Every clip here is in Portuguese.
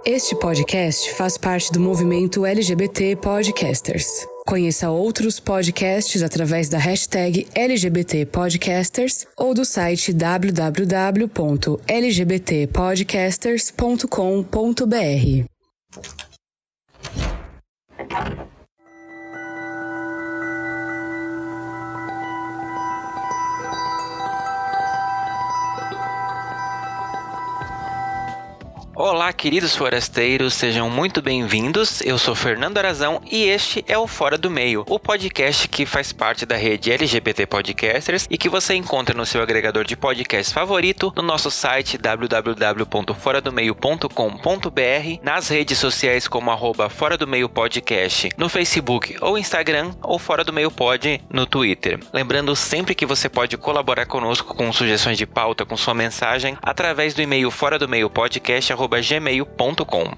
Este podcast faz parte do movimento LGBT Podcasters. Conheça outros podcasts através da hashtag LGBT Podcasters ou do site www.lgbtpodcasters.com.br. Olá, queridos forasteiros, sejam muito bem-vindos. Eu sou Fernando Arazão e este é o Fora do Meio, o podcast que faz parte da rede LGBT Podcasters e que você encontra no seu agregador de podcast favorito, no nosso site www.foradomeio.com.br, nas redes sociais como @Fora do Meio Podcast, no Facebook ou Instagram, ou Fora do Meio Pod no Twitter. Lembrando sempre que você pode colaborar conosco com sugestões de pauta, com sua mensagem, através do e-mail foradomeiopodcast@gmail.com.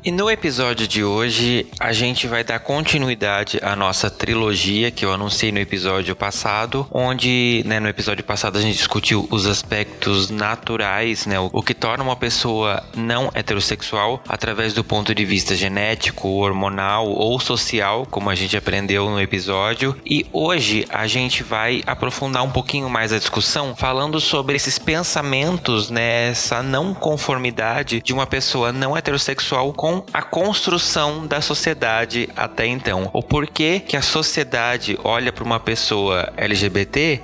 E no episódio de hoje, a gente vai dar continuidade à nossa trilogia que eu anunciei no episódio passado, onde, no episódio passado a gente discutiu os aspectos naturais, o que torna uma pessoa não heterossexual através do ponto de vista genético, hormonal ou social, como a gente aprendeu no episódio. E hoje a gente vai aprofundar um pouquinho mais a discussão, falando sobre esses pensamentos, essa não conformidade de uma pessoa não heterossexual com a construção da sociedade até então. O porquê que a sociedade olha para uma pessoa LGBT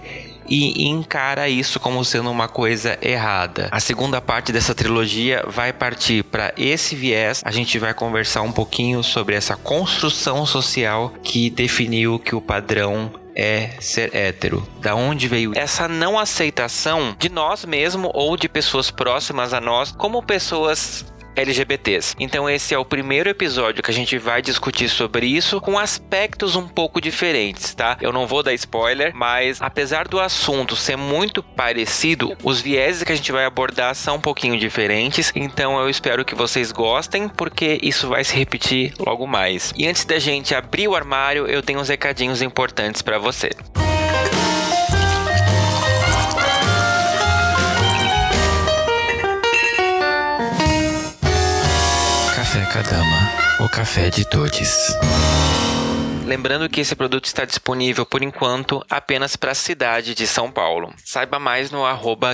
e encara isso como sendo uma coisa errada. A segunda parte dessa trilogia vai partir para esse viés. A gente vai conversar um pouquinho sobre essa construção social que definiu que o padrão é ser hétero. Da onde veio essa não aceitação de nós mesmos ou de pessoas próximas a nós como pessoas LGBTs. Então esse é o primeiro episódio que a gente vai discutir sobre isso com aspectos um pouco diferentes, tá? Eu não vou dar spoiler, mas apesar do assunto ser muito parecido, os vieses que a gente vai abordar são um pouquinho diferentes, então eu espero que vocês gostem, porque isso vai se repetir logo mais. E antes da gente abrir o armário, eu tenho uns recadinhos importantes para você. Café Kadama, o café de todos. Lembrando que esse produto está disponível, por enquanto, apenas para a cidade de São Paulo. Saiba mais no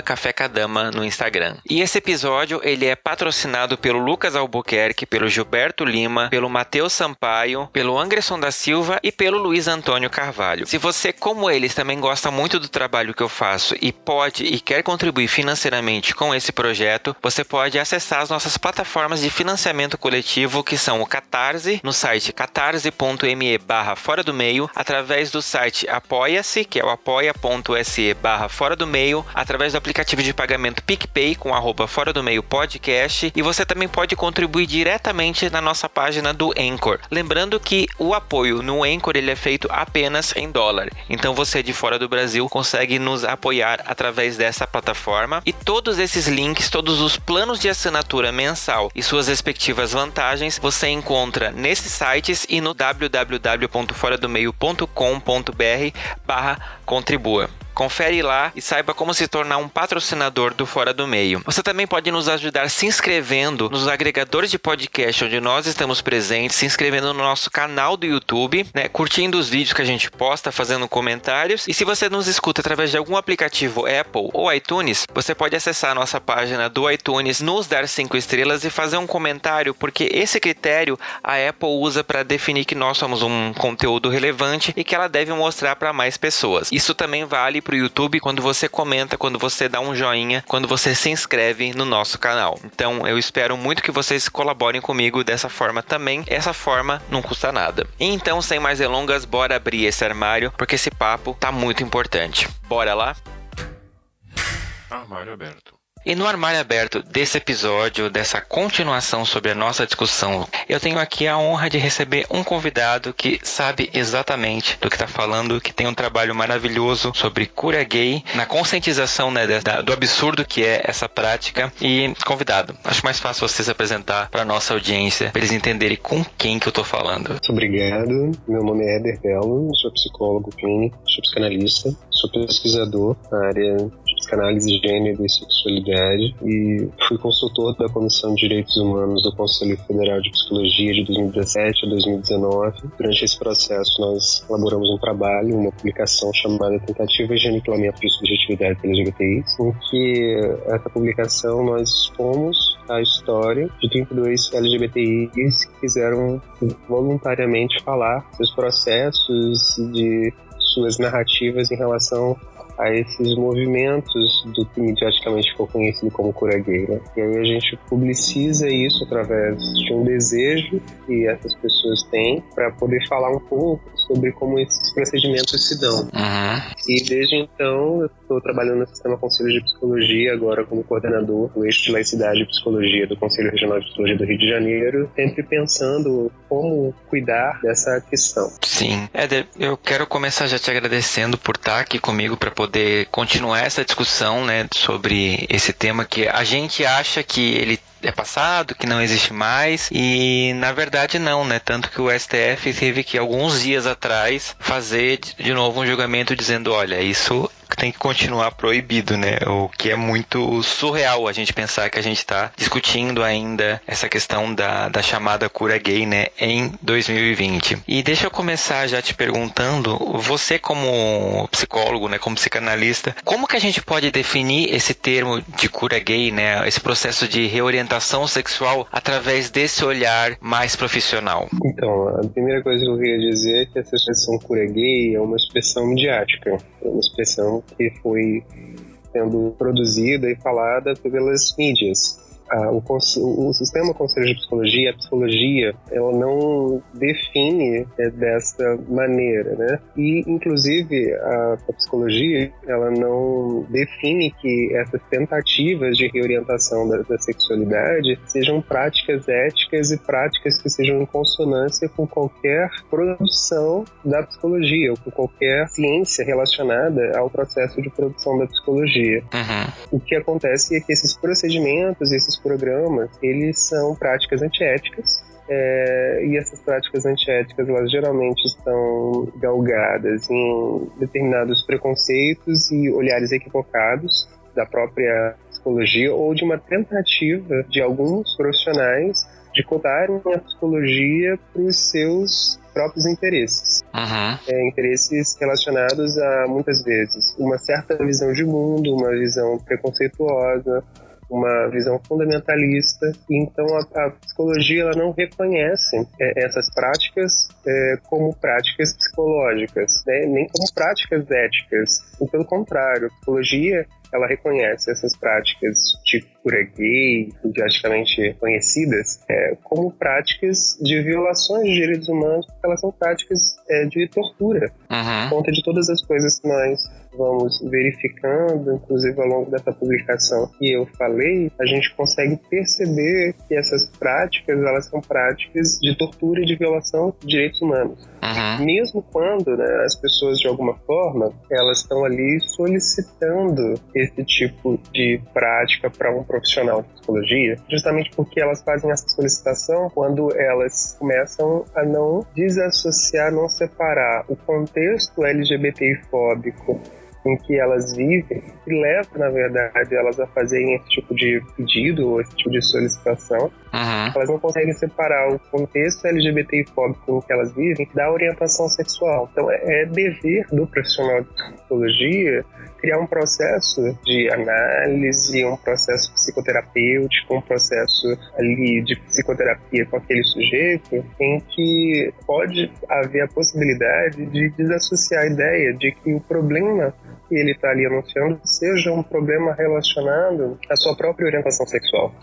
@Café Kadama no Instagram. E esse episódio, ele é patrocinado pelo Lucas Albuquerque, pelo Gilberto Lima, pelo Matheus Sampaio, pelo Anderson da Silva e pelo Luiz Antônio Carvalho. Se você, como eles, também gosta muito do trabalho que eu faço e pode e quer contribuir financeiramente com esse projeto, você pode acessar as nossas plataformas de financiamento coletivo, que são o Catarse, no site catarse.me/Fora do Meio, através do site Apoia-se, que é o apoia.se/Fora do Meio, através do aplicativo de pagamento PicPay com @Fora do Meio Podcast, e você também pode contribuir diretamente na nossa página do Anchor. Lembrando que o apoio no Anchor ele é feito apenas em dólar, então você de fora do Brasil consegue nos apoiar através dessa plataforma, e todos esses links, todos os planos de assinatura mensal e suas respectivas vantagens você encontra nesses sites e no www.foradomeio.com.br/contribua. Confere lá e saiba como se tornar um patrocinador do Fora do Meio. Você também pode nos ajudar se inscrevendo nos agregadores de podcast onde nós estamos presentes, se inscrevendo no nosso canal do YouTube, curtindo os vídeos que a gente posta, fazendo comentários. E se você nos escuta através de algum aplicativo Apple ou iTunes, você pode acessar a nossa página do iTunes, nos dar 5 estrelas e fazer um comentário, porque esse critério a Apple usa para definir que nós somos um conteúdo relevante e que ela deve mostrar para mais pessoas. Isso também vale para o YouTube quando você comenta, quando você dá um joinha, quando você se inscreve no nosso canal. Então eu espero muito que vocês colaborem comigo dessa forma também. Essa forma não custa nada. E então, sem mais delongas, bora abrir esse armário, porque esse papo tá muito importante. Bora lá? Armário aberto. E no armário aberto desse episódio, dessa continuação sobre a nossa discussão, eu tenho aqui a honra de receber um convidado que sabe exatamente do que está falando, que tem um trabalho maravilhoso sobre cura gay, na conscientização do absurdo que é essa prática. E, convidado, acho mais fácil você se apresentar para a nossa audiência, para eles entenderem com quem que eu estou falando. Muito obrigado. Meu nome é Éder Belo, sou psicólogo clínico, sou psicanalista, sou pesquisador na área de Psicanálise, Gênero e Sexualidade e fui consultor da Comissão de Direitos Humanos do Conselho Federal de Psicologia de 2017 a 2019. Durante esse processo, nós elaboramos um trabalho, uma publicação chamada Tentativas de Aniquilamento de Subjetividade LGBTIs, em que essa publicação nós expomos a história de 32 LGBTIs que quiseram voluntariamente falar dos processos e de suas narrativas em relação a esses movimentos do que mediaticamente ficou conhecido como cura gay, né? E aí a gente publiciza isso através de um desejo que essas pessoas têm para poder falar um pouco sobre como esses procedimentos se dão. E desde então eu estou trabalhando no Sistema Conselho de Psicologia, agora como coordenador do eixo de laicidade e psicologia do Conselho Regional de Psicologia do Rio de Janeiro, sempre pensando como cuidar dessa questão. Sim. Éder, eu quero começar já te agradecendo por estar aqui comigo para poder continuar essa discussão, né, sobre esse tema que a gente acha que ele é passado, que não existe mais, e na verdade não, né? Tanto que o STF teve que alguns dias atrás fazer de novo um julgamento dizendo, olha, isso tem que continuar proibido, né? O que é muito surreal a gente pensar que a gente está discutindo ainda essa questão da chamada cura gay, né? Em 2020. E deixa eu começar já te perguntando, você como psicólogo, né? Como psicanalista, como que a gente pode definir esse termo de cura gay, né? Esse processo de reorientação sexual através desse olhar mais profissional? Então, a primeira coisa que eu queria dizer é que essa expressão cura gay é uma expressão midiática, é uma expressão que foi sendo produzida e falada pelas mídias. O Sistema Conselho de Psicologia, a psicologia, ela não define dessa maneira, né? E, inclusive, a psicologia, ela não define que essas tentativas de reorientação da sexualidade sejam práticas éticas e práticas que sejam em consonância com qualquer produção da psicologia ou com qualquer ciência relacionada ao processo de produção da psicologia. O que acontece é que esses procedimentos, esses programas, eles são práticas antiéticas, e essas práticas antiéticas, elas geralmente estão galgadas em determinados preconceitos e olhares equivocados da própria psicologia ou de uma tentativa de alguns profissionais de codarem a psicologia para os seus próprios interesses. Interesses relacionados a, muitas vezes, uma certa visão de mundo, uma visão preconceituosa, uma visão fundamentalista. Então a psicologia, ela não reconhece essas práticas como práticas psicológicas, né? Nem como práticas éticas. E, pelo contrário, a psicologia, ela reconhece essas práticas de cura gay, mediaticamente conhecidas, como práticas de violações de direitos humanos, porque elas são práticas de tortura. Por conta de todas as coisas que nós vamos verificando, inclusive ao longo dessa publicação que eu falei, a gente consegue perceber que essas práticas, elas são práticas de tortura e de violação de direitos humanos. Mesmo quando, né, as pessoas, de alguma forma, elas estão ali solicitando esse tipo de prática para um profissional de psicologia, justamente porque elas fazem essa solicitação quando elas começam a não desassociar, não separar o contexto LGBTI-fóbico em que elas vivem, que leva, na verdade, elas a fazerem esse tipo de pedido ou esse tipo de solicitação. Elas não conseguem separar o contexto LGBTI-fóbico em que elas vivem da orientação sexual. Então é dever do profissional de psicologia criar um processo de análise, um processo psicoterapêutico, um processo ali de psicoterapia com aquele sujeito, em que pode haver a possibilidade de desassociar a ideia de que o problema que ele está ali anunciando seja um problema relacionado à sua própria orientação sexual.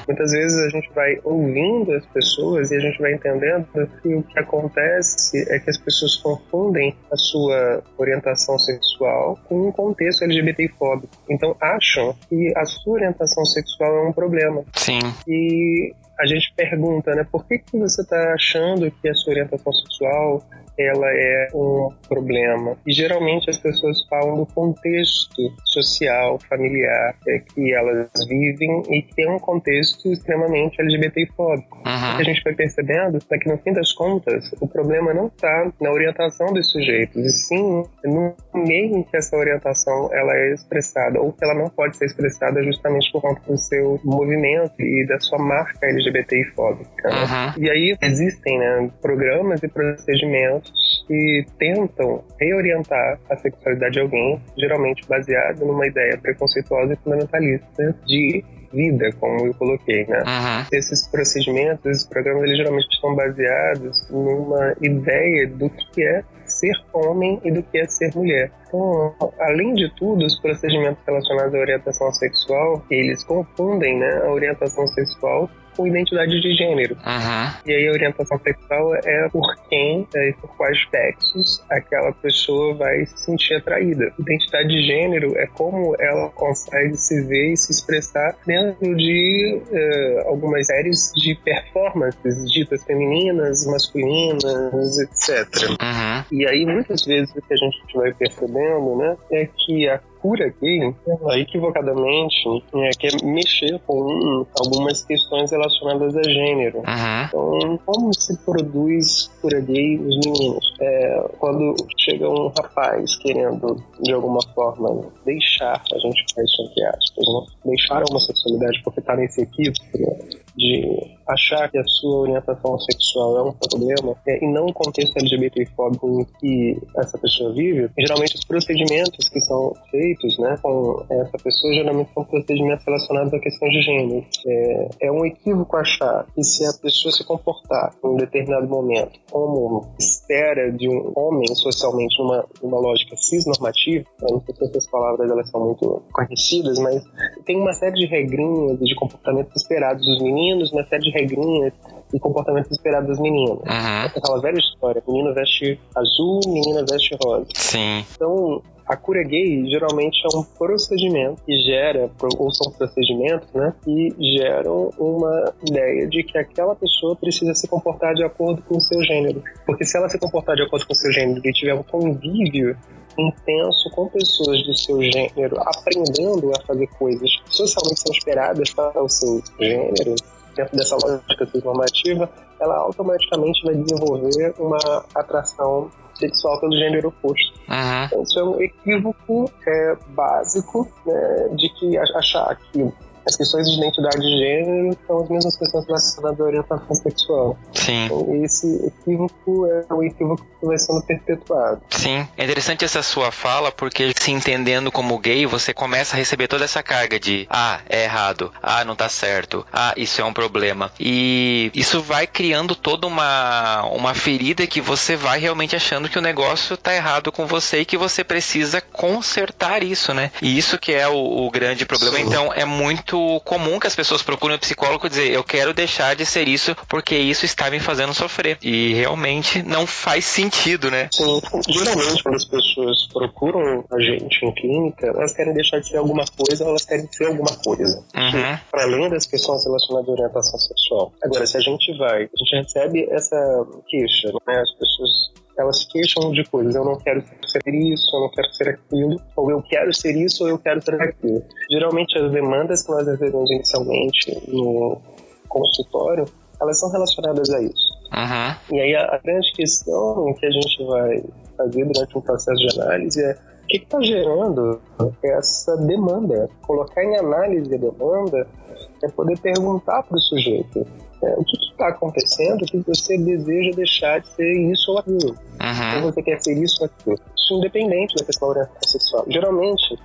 Muitas vezes a gente vai ouvindo as pessoas e a gente vai entendendo que o que acontece é que as pessoas confundem a sua orientação sexual com um contexto LGBTI-fóbico. Então acham que a sua orientação sexual é um problema. Sim. E a gente pergunta, né, por que você está achando que a sua orientação sexual ela é um problema? E geralmente as pessoas falam do contexto social, familiar que elas vivem e que é um contexto extremamente LGBTfóbico. O que a gente vai percebendo é que no fim das contas o problema não está na orientação dos sujeitos, e sim no meio em que essa orientação ela é expressada, ou que ela não pode ser expressada justamente por conta do seu movimento e da sua marca LGBTfóbica. E aí existem, né, programas e procedimentos que tentam reorientar a sexualidade de alguém, geralmente baseado numa ideia preconceituosa e fundamentalista de vida, como eu coloquei, né? Esses procedimentos, esses programas, eles geralmente estão baseados numa ideia do que é ser homem e do que é ser mulher. Então, além de tudo, os procedimentos relacionados à orientação sexual, eles confundem, né, a orientação sexual com identidade de gênero. E aí a orientação sexual é por quem e por quais sexos aquela pessoa vai se sentir atraída. Identidade de gênero é como ela consegue se ver e se expressar dentro de algumas séries de performances ditas femininas, masculinas, etc. E aí muitas vezes o que a gente vai percebendo, né, é que a cura gay, equivocadamente, quer mexer com algumas questões relacionadas a gênero. Então, como se produz cura gay nos meninos? Quando chega um rapaz querendo, de alguma forma, deixar, a gente faz isso entre aspas, né? Deixar a homossexualidade porque está nesse equívoco de achar que a sua orientação sexual é um problema e não o contexto LGBTfóbico em que essa pessoa vive, geralmente os procedimentos que são feitos, né, com essa pessoa geralmente são procedimentos relacionados a questões de gênero. É um equívoco achar que se a pessoa se comportar em um determinado momento como espera de um homem socialmente numa lógica cisnormativa, não sei se essas palavras elas são muito conhecidas, mas tem uma série de regrinhas de comportamentos esperados dos meninos, uma série de regrinhas e comportamentos esperados das meninas. Aquela velha história, menino veste azul, menina veste rosa. Sim. Então, a cura gay geralmente é um procedimento que gera, ou são procedimentos, né, que geram uma ideia de que aquela pessoa precisa se comportar de acordo com o seu gênero. Porque se ela se comportar de acordo com o seu gênero e tiver um convívio intenso com pessoas do seu gênero, aprendendo a fazer coisas que socialmente são esperadas para o seu gênero, dentro dessa lógica cisnormativa, ela automaticamente vai desenvolver uma atração sexual pelo gênero oposto. Então, isso é um equívoco básico, né, de que achar que as questões de identidade de gênero são as mesmas questões relacionadas à orientação sexual. Sim. Então, esse equívoco é um equívoco que vai sendo perpetuado. Sim. É interessante essa sua fala, porque se entendendo como gay, você começa a receber toda essa carga de é errado, não tá certo, isso é um problema. E isso vai criando toda uma ferida que você vai realmente achando que o negócio tá errado com você e que você precisa consertar isso, né? E isso que é o grande problema. Sim. Então, é muito comum que as pessoas procurem um psicólogo e dizer, eu quero deixar de ser isso porque isso está me fazendo sofrer. E realmente não faz sentido, né? Sim. Geralmente, quando as pessoas procuram a gente em clínica, elas querem deixar de ser alguma coisa ou elas querem ser alguma coisa. Para além das questões relacionadas à orientação sexual. Agora, se a gente recebe essa queixa, né? As pessoas, elas se queixam de coisas. Eu não quero ser isso, eu não quero ser aquilo. Ou eu quero ser isso, ou eu quero ser aquilo. Geralmente, as demandas que nós recebemos inicialmente no consultório, elas são relacionadas a isso. E aí, a grande questão que a gente vai fazer durante um processo de análise é o que está gerando essa demanda. Colocar em análise a demanda é poder perguntar para o sujeito o que está acontecendo que você deseja deixar de ser isso ou aquilo. Ou você quer ser isso ou aquilo. Isso independente da questão da orientação sexual. Geralmente,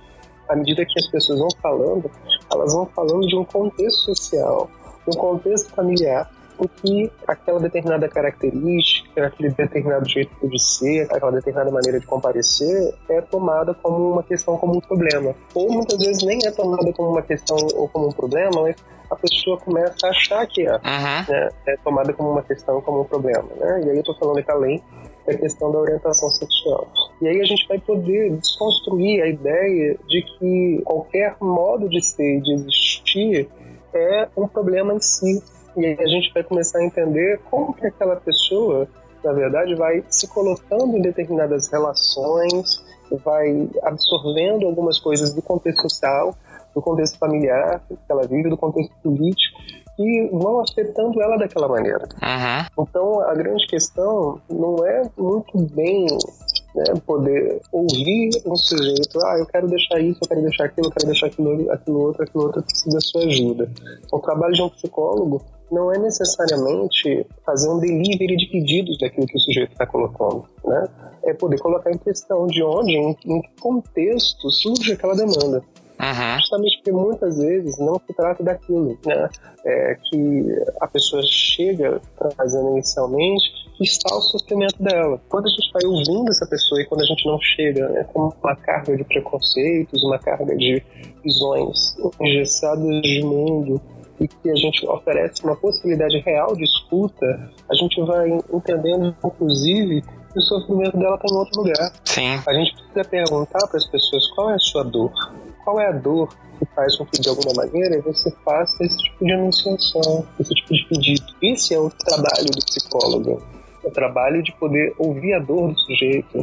à medida que as pessoas vão falando, elas vão falando de um contexto social, um contexto familiar, em que aquela determinada característica, aquele determinado jeito de ser, aquela determinada maneira de comparecer é tomada como uma questão, como um problema. Ou muitas vezes nem é tomada como uma questão ou como um problema, mas a pessoa começa a achar que né, é tomada como uma questão, como um problema. Né? E aí eu estou falando aqui além da questão da orientação sexual. E aí a gente vai poder desconstruir a ideia de que qualquer modo de ser e de existir é um problema em si. E aí a gente vai começar a entender como que aquela pessoa, na verdade, vai se colocando em determinadas relações, vai absorvendo algumas coisas do contexto social, do contexto familiar que ela vive, do contexto político, que vão afetando ela daquela maneira. Então, a grande questão não é muito bem, né, poder ouvir um sujeito, eu quero deixar isso, eu quero deixar aquilo, eu quero deixar aquilo outro, preciso da sua ajuda. O trabalho de um psicólogo não é necessariamente fazer um delivery de pedidos daquilo que o sujeito está colocando, né? É poder colocar em questão de onde, em que contexto surge aquela demanda. Justamente porque muitas vezes não se trata daquilo, né, que a pessoa chega trazendo inicialmente, que está o sofrimento dela. Quando a gente vai ouvindo essa pessoa e quando a gente não chega, né, com uma carga de preconceitos, uma carga de visões engessadas de mundo, e que a gente oferece uma possibilidade real de escuta, a gente vai entendendo, inclusive, que o sofrimento dela está em outro lugar. Sim. A gente precisa perguntar para as pessoas qual é a sua dor. Qual é a dor que faz com que, de alguma maneira, você faça esse tipo de anunciação, esse tipo de pedido. Esse é o trabalho do psicólogo. É o trabalho de poder ouvir a dor do sujeito.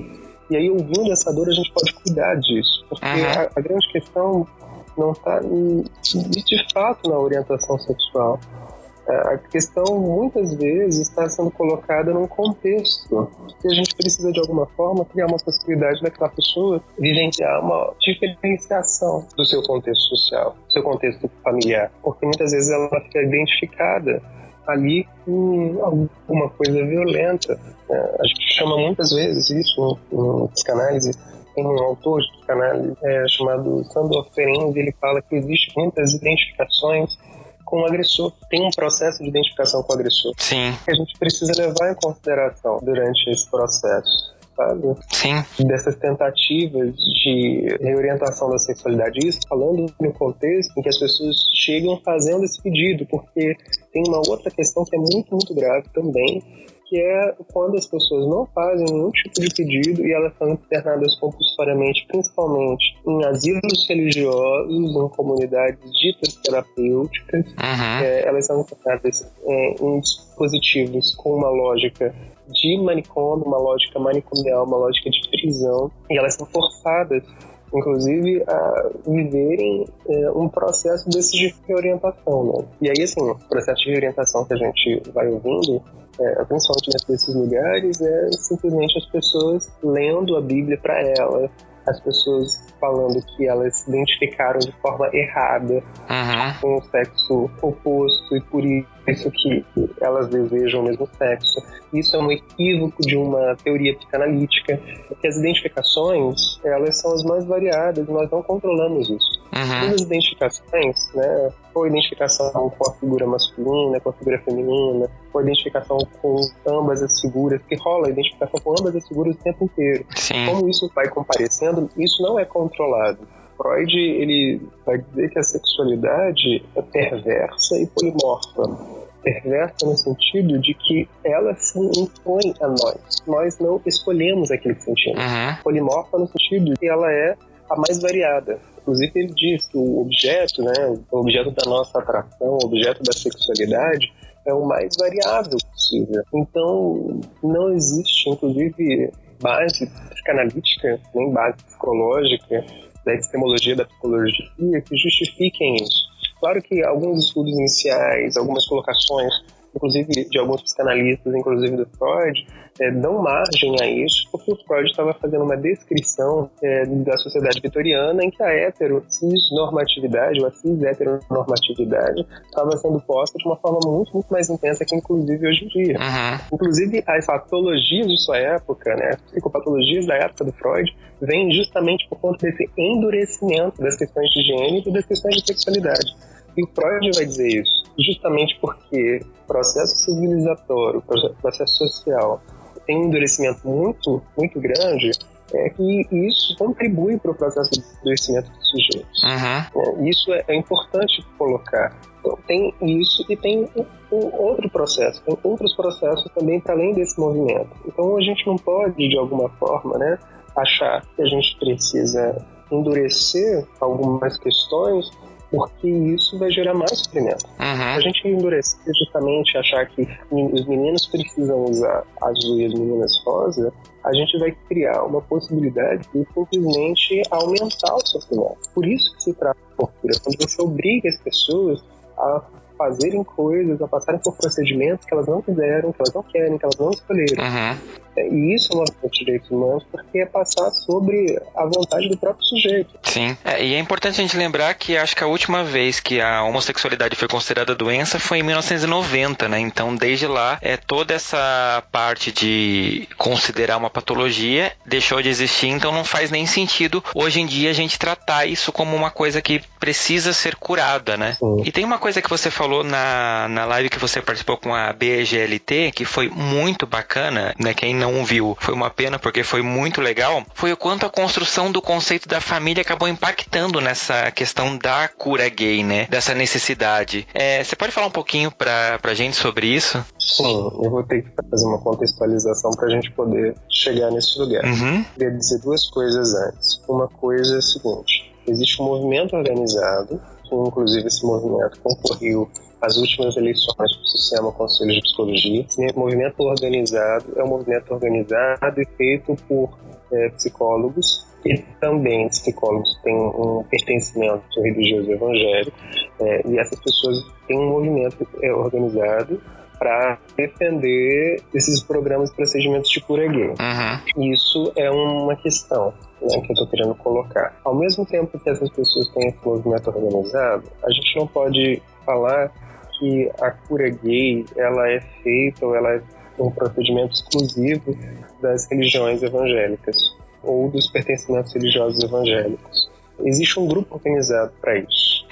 E aí, ouvindo essa dor, a gente pode cuidar disso. Porque a grande questão não está, de fato, na orientação sexual. A questão, muitas vezes, está sendo colocada num contexto que a gente precisa, de alguma forma, criar uma possibilidade daquela pessoa vivenciar uma diferenciação do seu contexto social, do seu contexto familiar. Porque muitas vezes ela fica identificada ali com alguma coisa violenta. A gente chama muitas vezes isso em psicanálise. Tem um autor de psicanálise chamado Sandor Ferenczi, ele fala que existem muitas identificações com o agressor. Tem um processo de identificação com o agressor. Sim. Que a gente precisa levar em consideração durante esse processo, sabe? Sim. Dessas tentativas de reorientação da sexualidade. Isso falando no contexto em que as pessoas chegam fazendo esse pedido, porque tem uma outra questão que é muito, muito grave também, que é quando as pessoas não fazem nenhum tipo de pedido e elas são internadas compulsoriamente, principalmente em asilos religiosos, em comunidades ditas terapêuticas. Elas são internadas em dispositivos com uma lógica de manicômio, uma lógica manicomial, uma lógica de prisão, e elas são forçadas, inclusive, a viverem um processo desse de reorientação, né? E aí, assim, o processo de reorientação que a gente vai ouvindo, principalmente nesses lugares, é simplesmente as pessoas lendo a Bíblia para ela, as pessoas falando que elas se identificaram de forma errada com o sexo oposto e por isso que elas desejam o mesmo sexo. Isso é um equívoco de uma teoria psicanalítica, porque as identificações, elas são as mais variadas e nós não controlamos isso. Todas as identificações, né, ou identificação com a figura masculina, com a figura feminina, ou identificação com ambas as figuras, que rola a identificação com ambas as figuras o tempo inteiro. Sim. Como isso vai comparecendo, isso não é controlado. Freud, ele vai dizer que a sexualidade é perversa e polimorfa. Perversa no sentido de que ela se impõe a nós. Nós não escolhemos aquilo que sentimos. Polimorfa no sentido de que ela é a mais variada. Inclusive, ele diz que o objeto, né, o objeto da nossa atração, o objeto da sexualidade, é o mais variável possível. Então, não existe, inclusive, base psicanalítica, nem base psicológica, da epistemologia da psicologia, que justifiquem isso. Claro que alguns estudos iniciais, algumas colocações, inclusive de alguns psicanalistas, inclusive do Freud, dão margem a isso, porque o Freud estava fazendo uma descrição da sociedade vitoriana em que a heterocisnormatividade, ou a cis-heteronormatividade, estava sendo posta de uma forma muito, muito mais intensa que, inclusive, hoje em dia. Inclusive, as patologias de sua época, né, as psicopatologias da época do Freud, vêm justamente por conta desse endurecimento das questões de gênero e das questões de sexualidade. E o Freud vai dizer isso, justamente porque o processo civilizatório, o processo social, tem um endurecimento muito, muito grande, que isso contribui para o processo de endurecimento dos sujeitos. Isso é importante colocar. Então, tem isso e tem outro processo, tem outros processos também para além desse movimento. Então a gente não pode, de alguma forma, né, achar que a gente precisa endurecer algumas questões porque isso vai gerar mais sofrimento. Se a gente endurecer justamente achar que os meninos precisam usar azul e as meninas rosa, a gente vai criar uma possibilidade de simplesmente aumentar o sofrimento. Por isso que se trata de tortura, quando você obriga as pessoas a fazerem coisas, a passarem por procedimentos que elas não quiseram, que elas não querem, que elas não escolheram. E isso é uma questão de direitos humanos, porque é passar sobre a vontade do próprio sujeito. Sim, e é importante a gente lembrar que acho que a última vez que a homossexualidade foi considerada doença foi em 1990, né? Então, desde lá, toda essa parte de considerar uma patologia deixou de existir, então não faz nem sentido hoje em dia a gente tratar isso como uma coisa que precisa ser curada, né? Sim. E tem uma coisa que você falou na live que você participou com a BGLT, que foi muito bacana, né? Quem não viu, foi uma pena porque foi muito legal, foi o quanto a construção do conceito da família acabou impactando nessa questão da cura gay, né? Dessa necessidade. Você pode falar um pouquinho pra gente sobre isso? Sim, eu vou ter que fazer uma contextualização pra gente poder chegar nesse lugar. Queria dizer duas coisas antes. Uma coisa é a seguinte: existe um movimento organizado, que inclusive esse movimento concorreu às últimas eleições do Sistema Conselho de Psicologia. Esse movimento organizado é um movimento organizado e feito por psicólogos, e também psicólogos têm um pertencimento religioso evangélico, e essas pessoas têm um movimento organizado para defender esses programas e procedimentos de cura gay. Isso é uma questão, né, que eu estou querendo colocar. Ao mesmo tempo que essas pessoas têm esse movimento organizado, a gente não pode falar que a cura gay ela é feita ou ela é um procedimento exclusivo das religiões evangélicas ou dos pertencimentos religiosos evangélicos. Existe um grupo organizado para isso.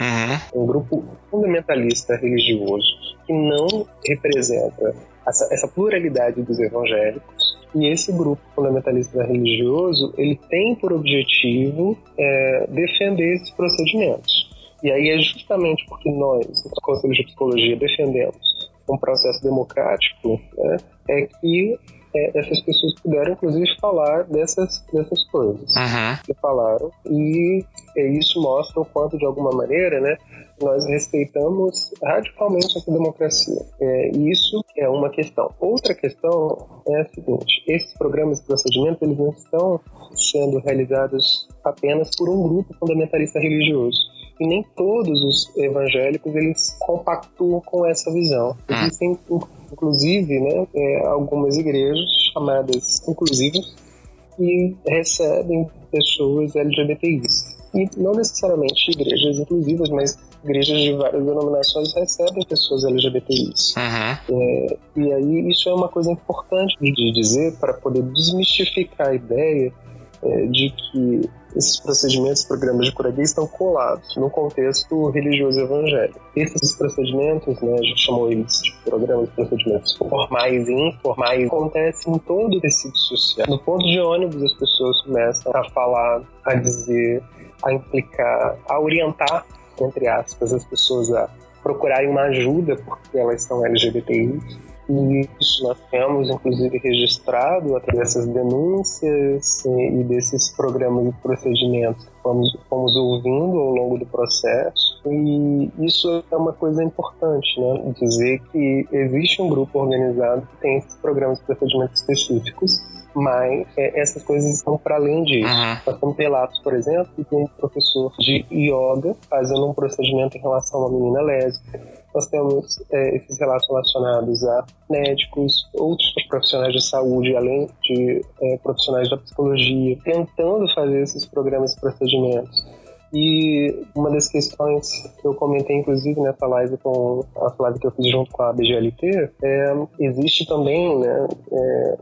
Um grupo fundamentalista religioso que não representa essa pluralidade dos evangélicos. E esse grupo fundamentalista religioso, ele tem por objetivo defender esses procedimentos. E aí é justamente porque nós, no Conselho de Psicologia, defendemos um processo democrático, né, que essas pessoas puderam, inclusive, falar dessas coisas. Que falaram. E isso mostra o quanto, de alguma maneira, né, nós respeitamos radicalmente essa democracia. E isso é uma questão. Outra questão é a seguinte: esses programas de procedimento, eles não estão sendo realizados apenas por um grupo fundamentalista religioso. E nem todos os evangélicos eles compactuam com essa visão. Existem, inclusive, né, algumas igrejas chamadas inclusivas que recebem pessoas LGBTIs. E não necessariamente igrejas inclusivas, mas igrejas de várias denominações recebem pessoas LGBTIs. E aí isso é uma coisa importante de dizer para poder desmistificar a ideia de que esses procedimentos, programas de cura gay estão colados no contexto religioso evangélico. Esses procedimentos, né, a gente chamou eles de programas e procedimentos formais e informais, acontecem em todo o tecido social. No ponto de ônibus, as pessoas começam a falar, a dizer, a implicar, a orientar, entre aspas, as pessoas a procurarem uma ajuda porque elas são LGBTI. E isso nós temos, inclusive, registrado através dessas denúncias e desses programas e procedimentos que fomos ouvindo ao longo do processo. E isso é uma coisa importante, né? Dizer que existe um grupo organizado que tem esses programas e procedimentos específicos, mas essas coisas estão para além disso. Nós temos relatos, por exemplo, de um professor de yoga fazendo um procedimento em relação a uma menina lésbica. Nós temos esses relatos relacionados a médicos, outros profissionais de saúde, além de profissionais da psicologia, tentando fazer esses programas e procedimentos. E uma das questões que eu comentei, inclusive, nessa live com a live que eu fiz junto com a BGLT, existe também, né,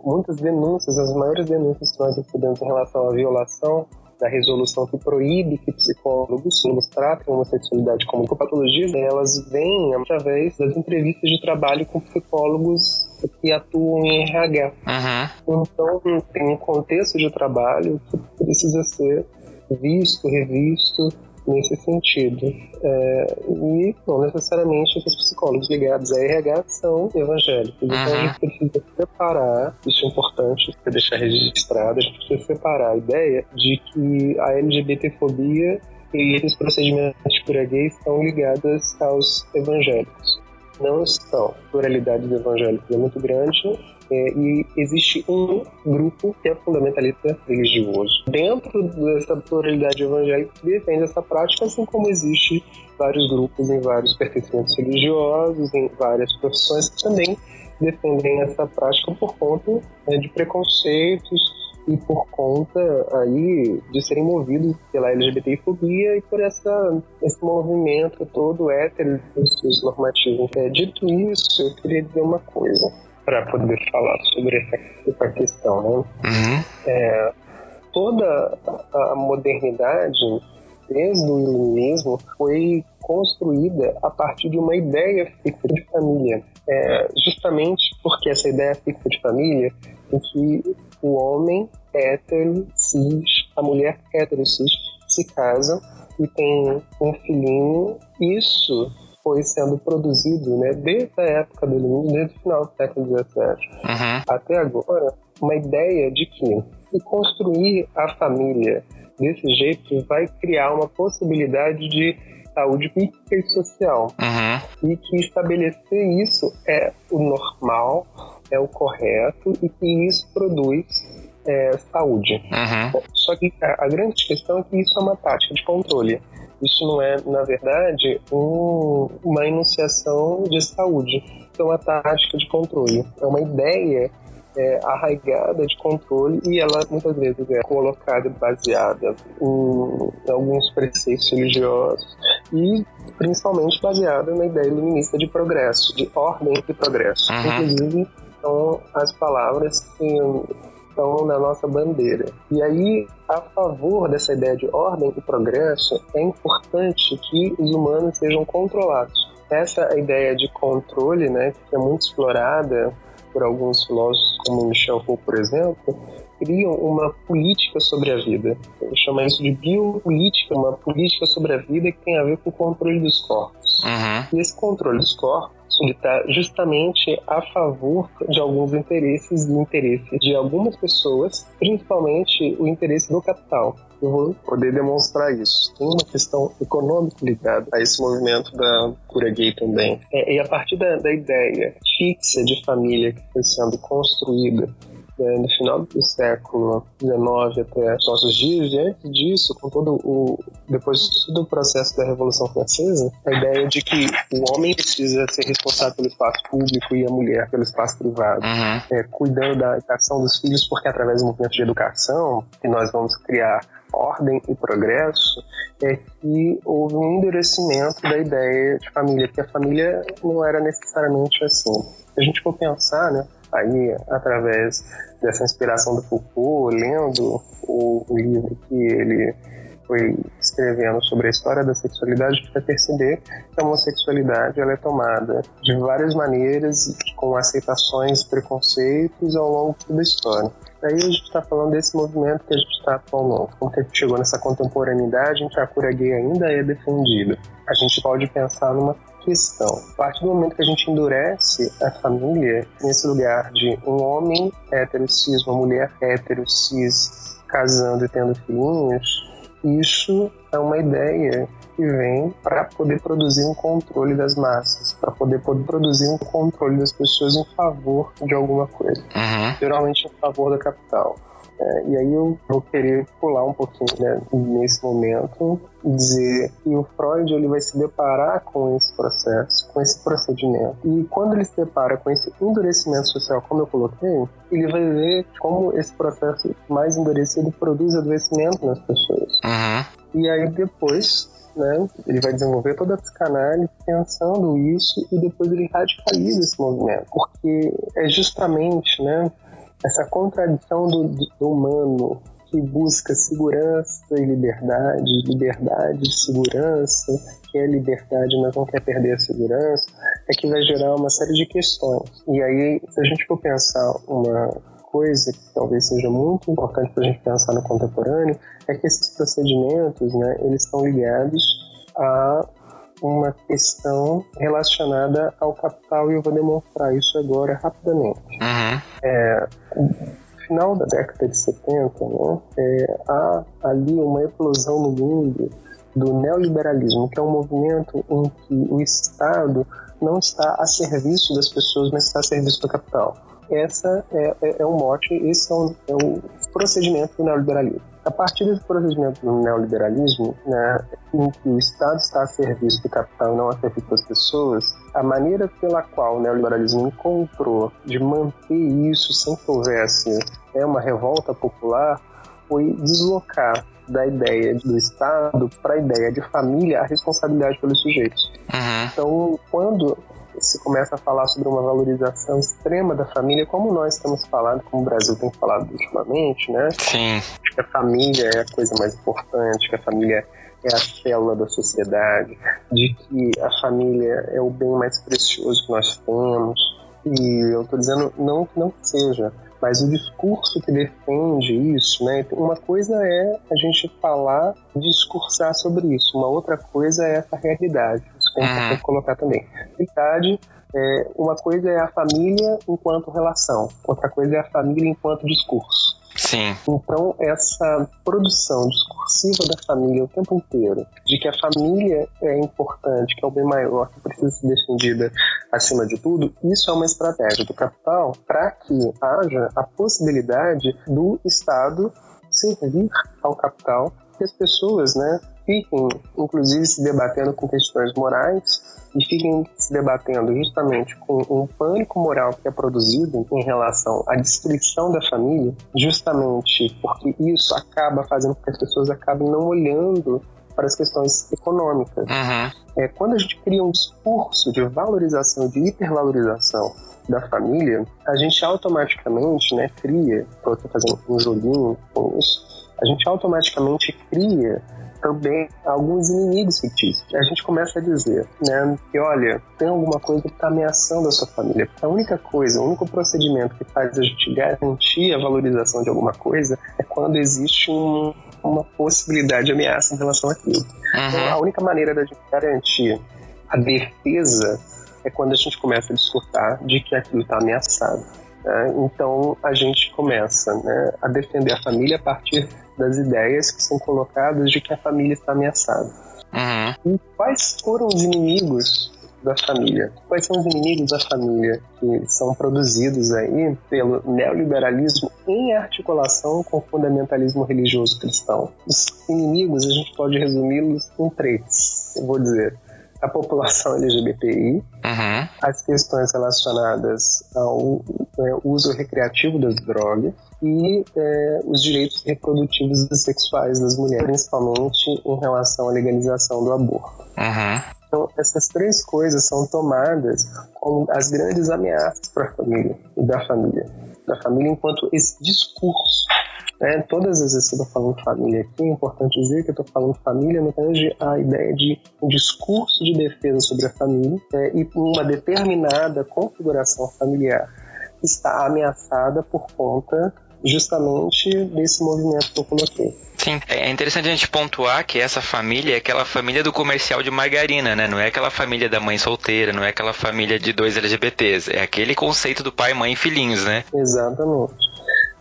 muitas denúncias, as maiores denúncias que nós recebemos em relação à violação da resolução que proíbe que psicólogos tratem a homossexualidade como patologia, elas vêm através das entrevistas de trabalho com psicólogos que atuam em RH. Então, tem um contexto de trabalho que precisa ser visto, revisto nesse sentido. E não necessariamente esses psicólogos ligados a RH são evangélicos. Então a gente precisa separar, isso é importante para deixar registrado, a gente precisa separar a ideia de que a LGBTfobia que esses procedimentos de cura gay estão ligados aos evangélicos. Não estão. A pluralidade dos evangélicos é muito grande e existe um grupo que é fundamentalista religioso. Dentro dessa pluralidade evangélica defende essa prática, assim como existe vários grupos em vários pertencimentos religiosos, em várias profissões que também defendem essa prática por conta de preconceitos e por conta aí de serem movidos pela LGBTfobia e por esse movimento todo hétero normativo. Dito isso, eu queria dizer uma coisa para poder falar sobre essa questão, né? Uhum. Toda a modernidade, desde o iluminismo, foi construída a partir de uma ideia fixa de família. Justamente porque essa ideia fixa de família em que o homem hétero cis, a mulher hétero cis se casam e tem um filhinho. Isso foi sendo produzido, né, desde a época do iluminismo, desde o final do século XVII até agora, uma ideia de que se construir a família desse jeito vai criar uma possibilidade de saúde física e social. E que estabelecer isso é o normal, é o correto e que isso produz saúde. Só que a grande questão é que isso é uma tática de controle. Isso não é, na verdade, uma enunciação de saúde. Isso é uma tática de controle. É uma ideia arraigada de controle e ela muitas vezes é colocada, baseada em alguns preceitos religiosos e principalmente baseada na ideia iluminista de progresso, de ordem e progresso. Inclusive, são as palavras que estão na nossa bandeira. E aí, a favor dessa ideia de ordem e progresso, é importante que os humanos sejam controlados. Essa ideia de controle, né, que é muito explorada por alguns filósofos, como Michel Foucault, por exemplo, criam uma política sobre a vida. Ele chama isso de biopolítica, uma política sobre a vida que tem a ver com o controle dos corpos. E esse controle dos corpos está justamente a favor de alguns interesses, do interesse de algumas pessoas, principalmente o interesse do capital. Eu vou poder demonstrar isso. Tem uma questão econômica ligada a esse movimento da cura gay também. E a partir da ideia fixa de família que foi sendo construída no final do século XIX até os nossos dias, e antes disso, depois do processo da Revolução Francesa, a ideia de que o homem precisa ser responsável pelo espaço público e a mulher pelo espaço privado, cuidando da educação dos filhos, porque através do movimento de educação que nós vamos criar ordem e progresso, é que houve um endurecimento da ideia de família, porque a família não era necessariamente assim. Se a gente for pensar, né, aí através dessa inspiração do Foucault, lendo o livro que ele foi escrevendo sobre a história da sexualidade, a gente vai perceber que a homossexualidade ela é tomada de várias maneiras, com aceitações e preconceitos ao longo da história. Aí a gente está falando desse movimento que a gente está atualmente. Como que a gente chegou nessa contemporaneidade em que a cura gay ainda é defendida? A gente pode pensar numa questão. A partir do momento que a gente endurece a família, nesse lugar de um homem hétero cis, uma mulher hétero cis, casando e tendo filhinhos, isso é uma ideia que vem para poder produzir um controle das massas, para poder produzir um controle das pessoas em favor de alguma coisa, geralmente em favor da capital. E aí eu vou querer pular um pouquinho, né, nesse momento e dizer que o Freud ele vai se deparar com esse processo, com esse procedimento. E quando ele se depara com esse endurecimento social, como eu coloquei, ele vai ver como esse processo mais endurecido produz adoecimento nas pessoas. E aí depois, né, ele vai desenvolver toda a psicanálise pensando isso e depois ele radicaliza esse movimento. Porque é justamente, né, essa contradição do humano que busca segurança e liberdade e segurança, que é liberdade, mas não quer perder a segurança, é que vai gerar uma série de questões. E aí, se a gente for pensar uma coisa que talvez seja muito importante para a gente pensar no contemporâneo, é que esses procedimentos, né, eles estão ligados a uma questão relacionada ao capital, e eu vou demonstrar isso agora rapidamente. No final da década de 70, né, há ali uma eclosão no mundo do neoliberalismo, que é um movimento em que o Estado não está a serviço das pessoas, mas está a serviço do capital. Essa é o mote, esse é o procedimento do neoliberalismo. A partir desse procedimento do neoliberalismo, né, em que o Estado está a serviço do capital e não a serviço das pessoas, a maneira pela qual o neoliberalismo encontrou de manter isso sem que houvesse uma revolta popular foi deslocar da ideia do Estado para a ideia de família a responsabilidade pelos sujeitos. Então, quando se começa a falar sobre uma valorização extrema da família, como nós temos falado, como o Brasil tem falado ultimamente, né? Sim. Que a família é a coisa mais importante, que a família é a célula da sociedade, de que a família é o bem mais precioso que nós temos. E eu estou dizendo não que não seja, mas o discurso que defende isso, né? Uma coisa é a gente falar, discursar sobre isso, uma outra coisa é essa realidade. Isso que é importante colocar também. Realidade, uma coisa é a família enquanto relação, outra coisa é a família enquanto discurso. Sim. Então, essa produção discursiva da família o tempo inteiro, de que a família é importante, que é o bem maior, que precisa ser defendida acima de tudo, isso é uma estratégia do capital para que haja a possibilidade do Estado servir ao capital, que as pessoas, né, fiquem, inclusive, se debatendo com questões morais e fiquem se debatendo justamente com um pânico moral que é produzido em relação à destruição da família, justamente porque isso acaba fazendo com que as pessoas acabem não olhando para as questões econômicas. Quando a gente cria um discurso de valorização, de hipervalorização da família, a gente automaticamente, né, cria, estou fazendo um joguinho com isso, a gente automaticamente cria também alguns inimigos fictícios. A gente começa a dizer, né, que olha, tem alguma coisa que está ameaçando a sua família. A única coisa, o único procedimento que faz a gente garantir a valorização de alguma coisa é quando existe uma possibilidade de ameaça em relação àquilo. Então, a única maneira da gente garantir a defesa é quando a gente começa a discutir de que aquilo está ameaçado. Né? Então, a gente começa, né, a defender a família a partir das ideias que são colocadas de que a família está ameaçada. E quais foram os inimigos da família? Quais são os inimigos da família que são produzidos aí pelo neoliberalismo em articulação com o fundamentalismo religioso cristão? Os inimigos a gente pode resumi-los em 3, eu vou dizer. A população LGBTI, as questões relacionadas ao uso recreativo das drogas e os direitos reprodutivos e sexuais das mulheres, principalmente em relação à legalização do aborto. Então, essas 3 coisas são tomadas como as grandes ameaças para a família e da família enquanto esse discurso. Todas as vezes que eu estou falando família aqui, é importante dizer que eu estou falando família no tange a ideia de um discurso de defesa sobre a família e uma determinada configuração familiar está ameaçada por conta justamente desse movimento que eu coloquei. Sim, é interessante a gente pontuar que essa família é aquela família do comercial de margarina, né? Não é aquela família da mãe solteira, não é aquela família de 2 LGBTs, é aquele conceito do pai, mãe e filhinhos, né? Exatamente.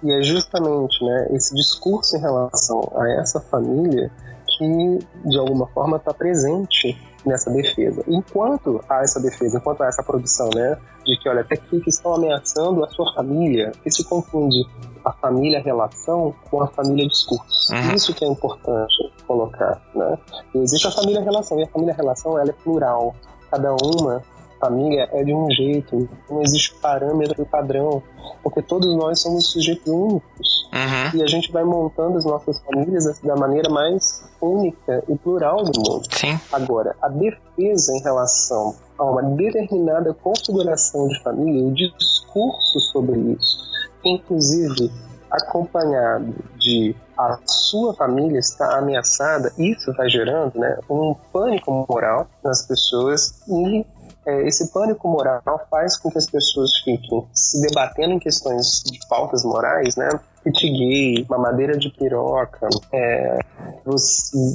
E é justamente, né, esse discurso em relação a essa família que, de alguma forma, está presente nessa defesa. Enquanto há essa defesa, enquanto há essa produção, né, de que, olha, até que estão ameaçando a sua família, que se confunde a família relação com a família discurso. Isso que é importante colocar, né? Existe a família relação, e a família relação, ela é plural. Cada uma família é de um jeito, não existe parâmetro e padrão, porque todos nós somos sujeitos únicos. E a gente vai montando as nossas famílias da maneira mais única e plural do mundo. Sim. Agora, a defesa em relação a uma determinada configuração de família, o discurso sobre isso, inclusive acompanhado de a sua família está ameaçada, isso vai gerando, né, um pânico moral nas pessoas e esse pânico moral faz com que as pessoas fiquem se debatendo em questões de pautas morais, né? Kit gay, mamadeira de piroca,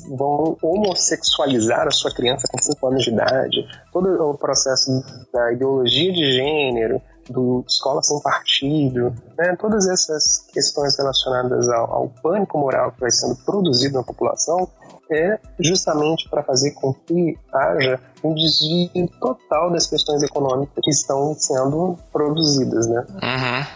vão homossexualizar a sua criança com 5 anos de idade, todo o processo da ideologia de gênero, do escola sem partido, né? Todas essas questões relacionadas ao pânico moral que vai sendo produzido na população é justamente para fazer com que haja um desvio total das questões econômicas que estão sendo produzidas, né?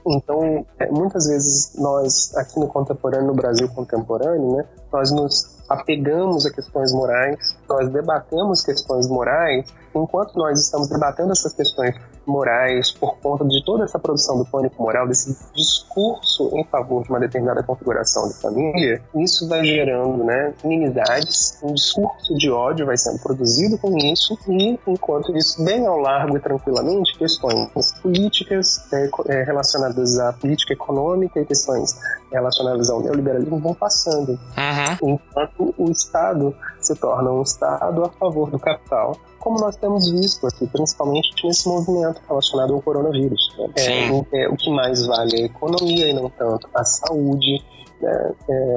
Então, muitas vezes nós, aqui no Brasil contemporâneo, né, nós nos apegamos a questões morais, nós debatemos questões morais, enquanto nós estamos debatendo essas questões morais por conta de toda essa produção do pânico moral, desse discurso em favor de uma determinada configuração de família, isso vai gerando, né, inimizades, um discurso de ódio vai sendo produzido com isso, e enquanto isso, bem ao largo e tranquilamente, questões políticas relacionadas à política econômica e questões relacionadas ao neoliberalismo vão passando. Enquanto o Estado se torna um Estado a favor do capital, como nós temos visto aqui, principalmente nesse movimento relacionado ao coronavírus. O que mais vale é a economia e não tanto a saúde, né?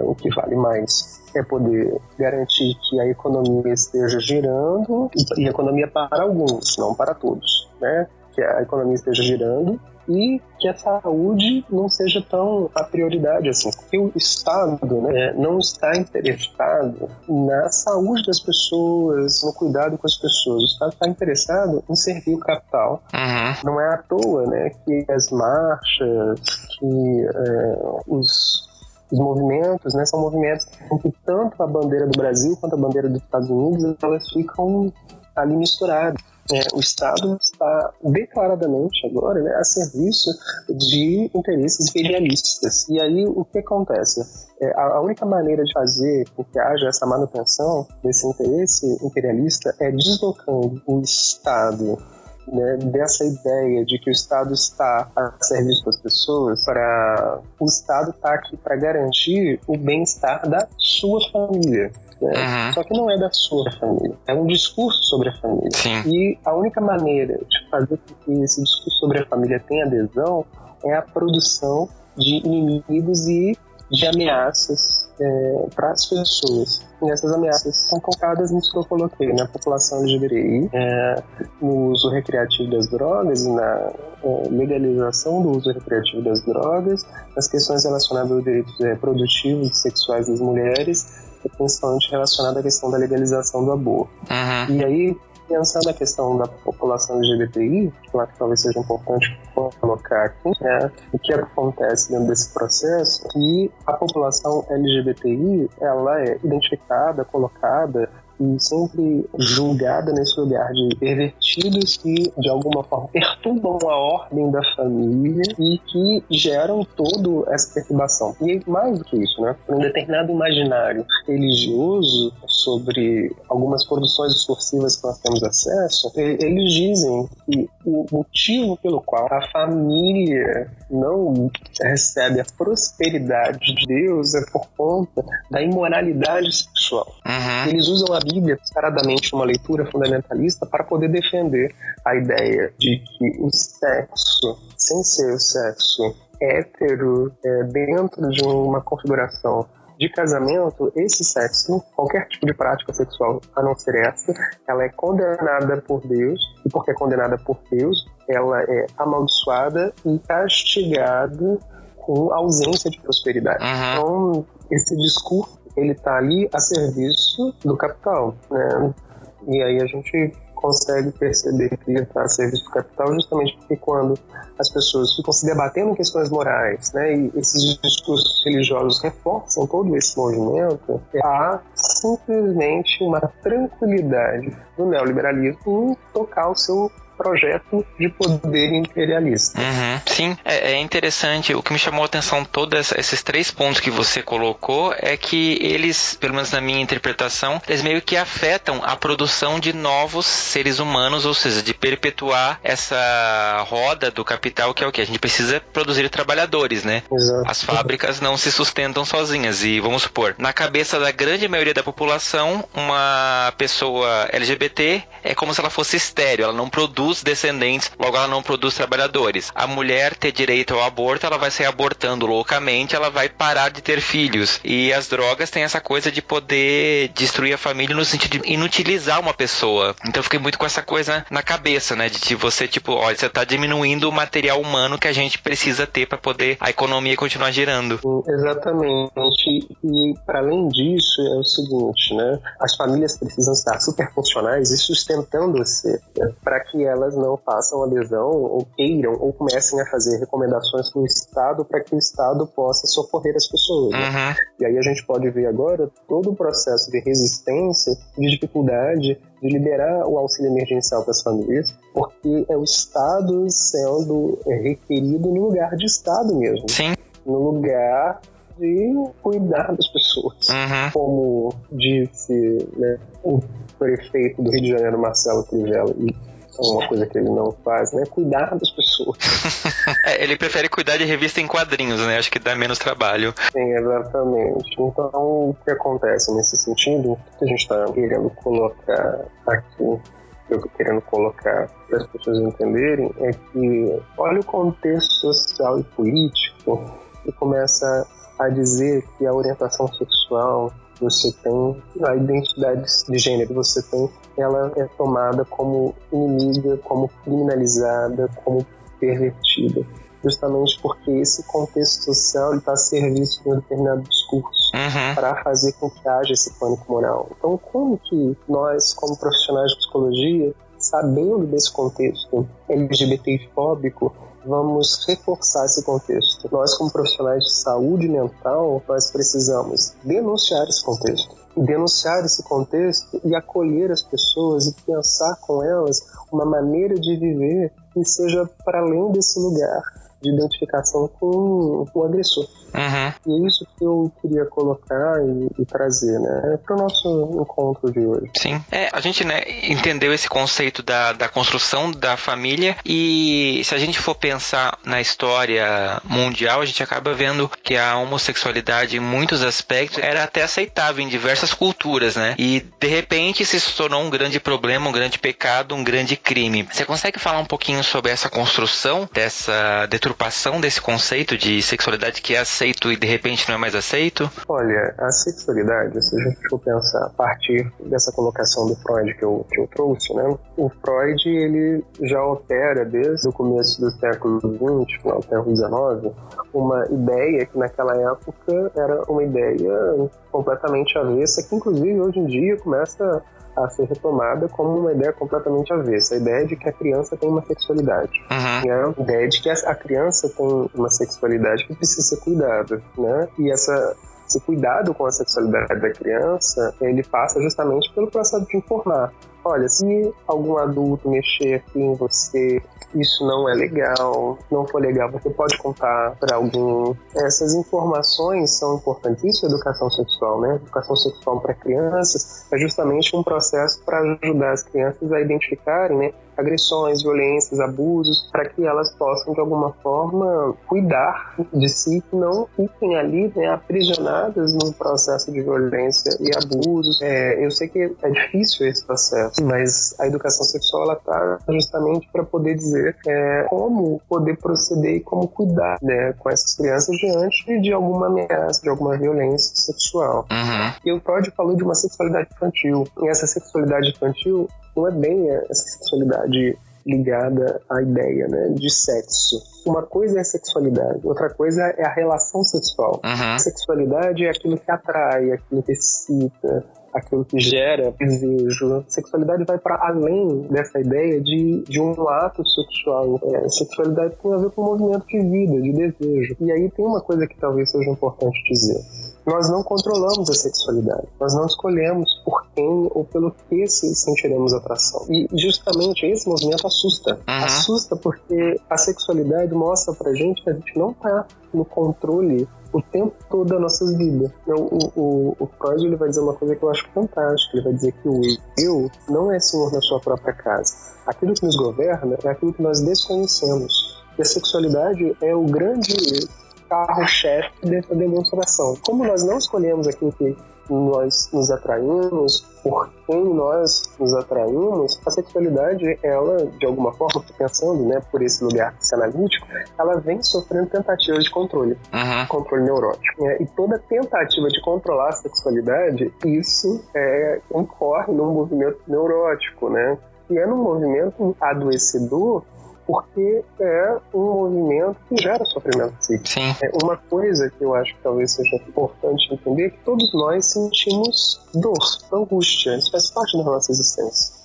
O que vale mais é poder garantir que a economia esteja girando, e a economia para alguns, não para todos, né? Que a economia esteja girando e que a saúde não seja tão a prioridade assim, porque o Estado, né, não está interessado na saúde das pessoas, no cuidado com as pessoas. O Estado está interessado em servir o capital. Não é à toa, né, que as marchas, que os movimentos, né, são movimentos em que tanto a bandeira do Brasil quanto a bandeira dos Estados Unidos, elas ficam ali misturadas. O Estado está declaradamente agora, né, a serviço de interesses imperialistas. E aí o que acontece? A única maneira de fazer com que haja essa manutenção desse interesse imperialista é deslocando o Estado, né, dessa ideia de que o Estado está a serviço das pessoas, para o Estado estar aqui para garantir o bem-estar da sua família. Só que não é da sua família, é um discurso sobre a família. E a única maneira de fazer com que esse discurso sobre a família tenha adesão é a produção de inimigos e de ameaças para as pessoas. E essas ameaças são focadas nisso que eu coloquei, na população LGBTI, no uso recreativo das drogas e na legalização do uso recreativo das drogas, nas questões relacionadas aos direitos reprodutivos e sexuais das mulheres, principalmente relacionada à questão da legalização do aborto. E aí, pensando na questão da população LGBTI, que eu acho que talvez seja importante colocar aqui, o que acontece dentro desse processo, que a população LGBTI, ela é identificada, colocada e sempre julgada nesse lugar de pervertidos que, de alguma forma, perturbam a ordem da família e que geram toda essa perturbação. E mais do que isso, né? Um determinado imaginário religioso sobre algumas produções discursivas que nós temos acesso, eles dizem que o motivo pelo qual a família não recebe a prosperidade de Deus é por conta da imoralidade sexual. Eles usam a Bíblia, descaradamente, uma leitura fundamentalista, para poder defender a ideia de que o sexo, sem ser o sexo hétero, dentro de uma configuração de casamento, esse sexo, qualquer tipo de prática sexual a não ser essa, ela é condenada por Deus, e porque é condenada por Deus, ela é amaldiçoada e castigada com ausência de prosperidade. Então, esse discurso, ele está ali a serviço do capital, né? E aí a gente consegue perceber que ele está a serviço do capital justamente porque quando as pessoas ficam se debatendo em questões morais, né, e esses discursos religiosos reforçam todo esse movimento, há simplesmente uma tranquilidade do neoliberalismo em tocar o seu projeto de poder imperialista. Sim, é interessante. O que me chamou a atenção todos esses 3 pontos que você colocou é que eles, pelo menos na minha interpretação, eles meio que afetam a produção de novos seres humanos, ou seja, de perpetuar essa roda do capital, que é o que? A gente precisa produzir trabalhadores, né? Exato. As fábricas não se sustentam sozinhas e, vamos supor, na cabeça da grande maioria da população, uma pessoa LGBT é como se ela fosse estéril, ela não produz produz descendentes, logo ela não produz trabalhadores. A mulher ter direito ao aborto, ela vai sair abortando loucamente, ela vai parar de ter filhos. E as drogas têm essa coisa de poder destruir a família no sentido de inutilizar uma pessoa. Então eu fiquei muito com essa coisa na cabeça, né? De você, tipo, olha, você tá diminuindo o material humano que a gente precisa ter para poder a economia continuar girando. Exatamente. E para além disso, é o seguinte, né? As famílias precisam estar super funcionais e sustentando você, né? Para que elas não façam adesão ou queiram ou comecem a fazer recomendações para o Estado para que o Estado possa socorrer as pessoas. Né? E aí a gente pode ver agora todo o processo de resistência, de dificuldade de liberar o auxílio emergencial para as famílias, porque é o Estado sendo requerido no lugar de Estado mesmo. Sim. No lugar de cuidar das pessoas. Como disse, né, o prefeito do Rio de Janeiro, Marcelo Crivella, e uma coisa que ele não faz, né? Cuidar das pessoas. Ele prefere cuidar de revista em quadrinhos, né? Acho que dá menos trabalho. Sim, exatamente. Então, o que acontece nesse sentido, o que a gente está querendo colocar aqui, eu estou querendo colocar para as pessoas entenderem, é que olha o contexto social e político e começa a dizer que a orientação sexual você tem, a identidade de gênero você tem, ela é tomada como inimiga, como criminalizada, como pervertida. Justamente porque esse contexto social está a serviço de um determinado discurso para fazer com que haja esse pânico moral. Então, como que nós, como profissionais de psicologia, sabendo desse contexto LGBT-fóbico, vamos reforçar esse contexto? Nós, como profissionais de saúde mental, nós precisamos denunciar esse contexto. Denunciar esse contexto e acolher as pessoas e pensar com elas uma maneira de viver que seja para além desse lugar de identificação com o agressor. E é isso que eu queria colocar e trazer, né, para o nosso encontro de hoje. Sim, a gente, né, entendeu esse conceito da construção da família, e se a gente for pensar na história mundial, a gente acaba vendo que a homossexualidade em muitos aspectos era até aceitável em diversas culturas, né, e de repente se tornou um grande problema, um grande pecado, um grande crime. Você consegue falar um pouquinho sobre essa construção, dessa deturpação desse conceito de sexualidade que é aceito e de repente não é mais aceito? Olha, a sexualidade, se a gente for pensar a partir dessa colocação do Freud que eu trouxe, né? O Freud, ele já opera desde o começo do século XX, final do século XIX, uma ideia que naquela época era uma ideia completamente avessa, que inclusive hoje em dia começa a ser retomada como uma ideia completamente avessa. A ideia de que a criança tem uma sexualidade. Né? A ideia de que a criança tem uma sexualidade que precisa ser cuidada. Né? E esse cuidado com a sexualidade da criança, ele passa justamente pelo processo de informar. Olha, se algum adulto mexer aqui em você, isso não é legal, não foi legal, você pode contar para alguém. Essas informações são importantes. Isso é educação sexual, né? Educação sexual para crianças é justamente um processo para ajudar as crianças a identificarem, né, agressões, violências, abusos, para que elas possam, de alguma forma, cuidar de si, que não fiquem ali, né, aprisionadas num processo de violência e abusos. Eu sei que é difícil esse processo, mas a educação sexual ela está justamente para poder dizer como poder proceder e como cuidar, né, com essas crianças diante de alguma ameaça, de alguma violência sexual. E o Freud falou de uma sexualidade infantil. E essa sexualidade infantil não é bem essa sexualidade ligada à ideia, né, de sexo. Uma coisa é a sexualidade, outra coisa é a relação sexual. A sexualidade é aquilo que atrai, aquilo que excita, aquilo que gera desejo. A sexualidade vai para além dessa ideia de um ato sexual. A sexualidade tem a ver com o movimento de vida, de desejo. E aí tem uma coisa que talvez seja importante dizer. Nós não controlamos a sexualidade. Nós não escolhemos por quem ou pelo que sentiremos atração. E justamente esse movimento assusta. Assusta porque a sexualidade mostra pra gente que a gente não tá no controle o tempo todo da nossa vida. O Freud, ele vai dizer uma coisa que eu acho fantástica. Ele vai dizer que o eu não é senhor da sua própria casa. Aquilo que nos governa é aquilo que nós desconhecemos. E a sexualidade é o grande carro-chefe dessa demonstração. Como nós não escolhemos aquilo que nós nos atraímos, por quem nós nos atraímos, a sexualidade, ela, de alguma forma, pensando, né, por esse lugar psicanalítico, ela vem sofrendo tentativas de controle, controle neurótico. E toda tentativa de controlar a sexualidade, isso incorre num movimento neurótico, né? E é num movimento adoecedor, porque é um movimento que gera sofrimento psíquico. Sim. Uma coisa que eu acho que talvez seja importante entender é que todos nós sentimos dor, angústia, isso faz parte da nossa existência.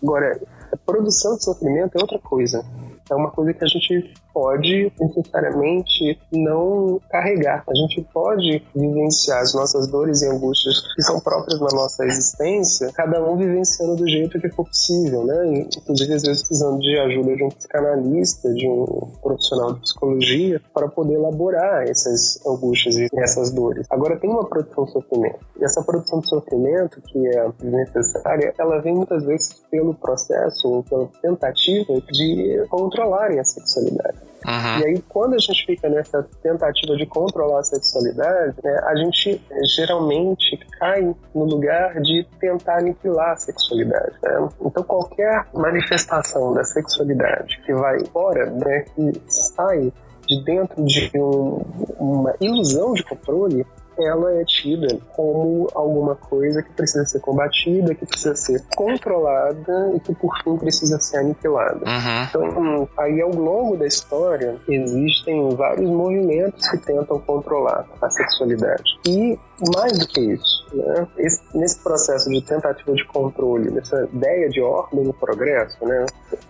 Agora, a produção de sofrimento é outra coisa. É uma coisa que a gente pode necessariamente não carregar. A gente pode vivenciar as nossas dores e angústias que são próprias da nossa existência, cada um vivenciando do jeito que for possível, né? Inclusive, às vezes, precisando de ajuda de um psicanalista, de um profissional de psicologia, para poder elaborar essas angústias e essas dores. Agora, tem uma produção de sofrimento. E essa produção de sofrimento, que é necessária, ela vem muitas vezes pelo processo ou pela tentativa de controlarem a sexualidade. E aí, quando a gente fica nessa tentativa de controlar a sexualidade, né, a gente geralmente cai no lugar de tentar aniquilar a sexualidade, né? Então, qualquer manifestação da sexualidade que vai fora, né, que sai de dentro de uma ilusão de controle, ela é tida como alguma coisa que precisa ser combatida, que precisa ser controlada e que, por fim, precisa ser aniquilada. Então, aí, ao longo da história, existem vários movimentos que tentam controlar a sexualidade. E, mais do que isso, né, nesse processo de tentativa de controle, nessa ideia de ordem e progresso, né,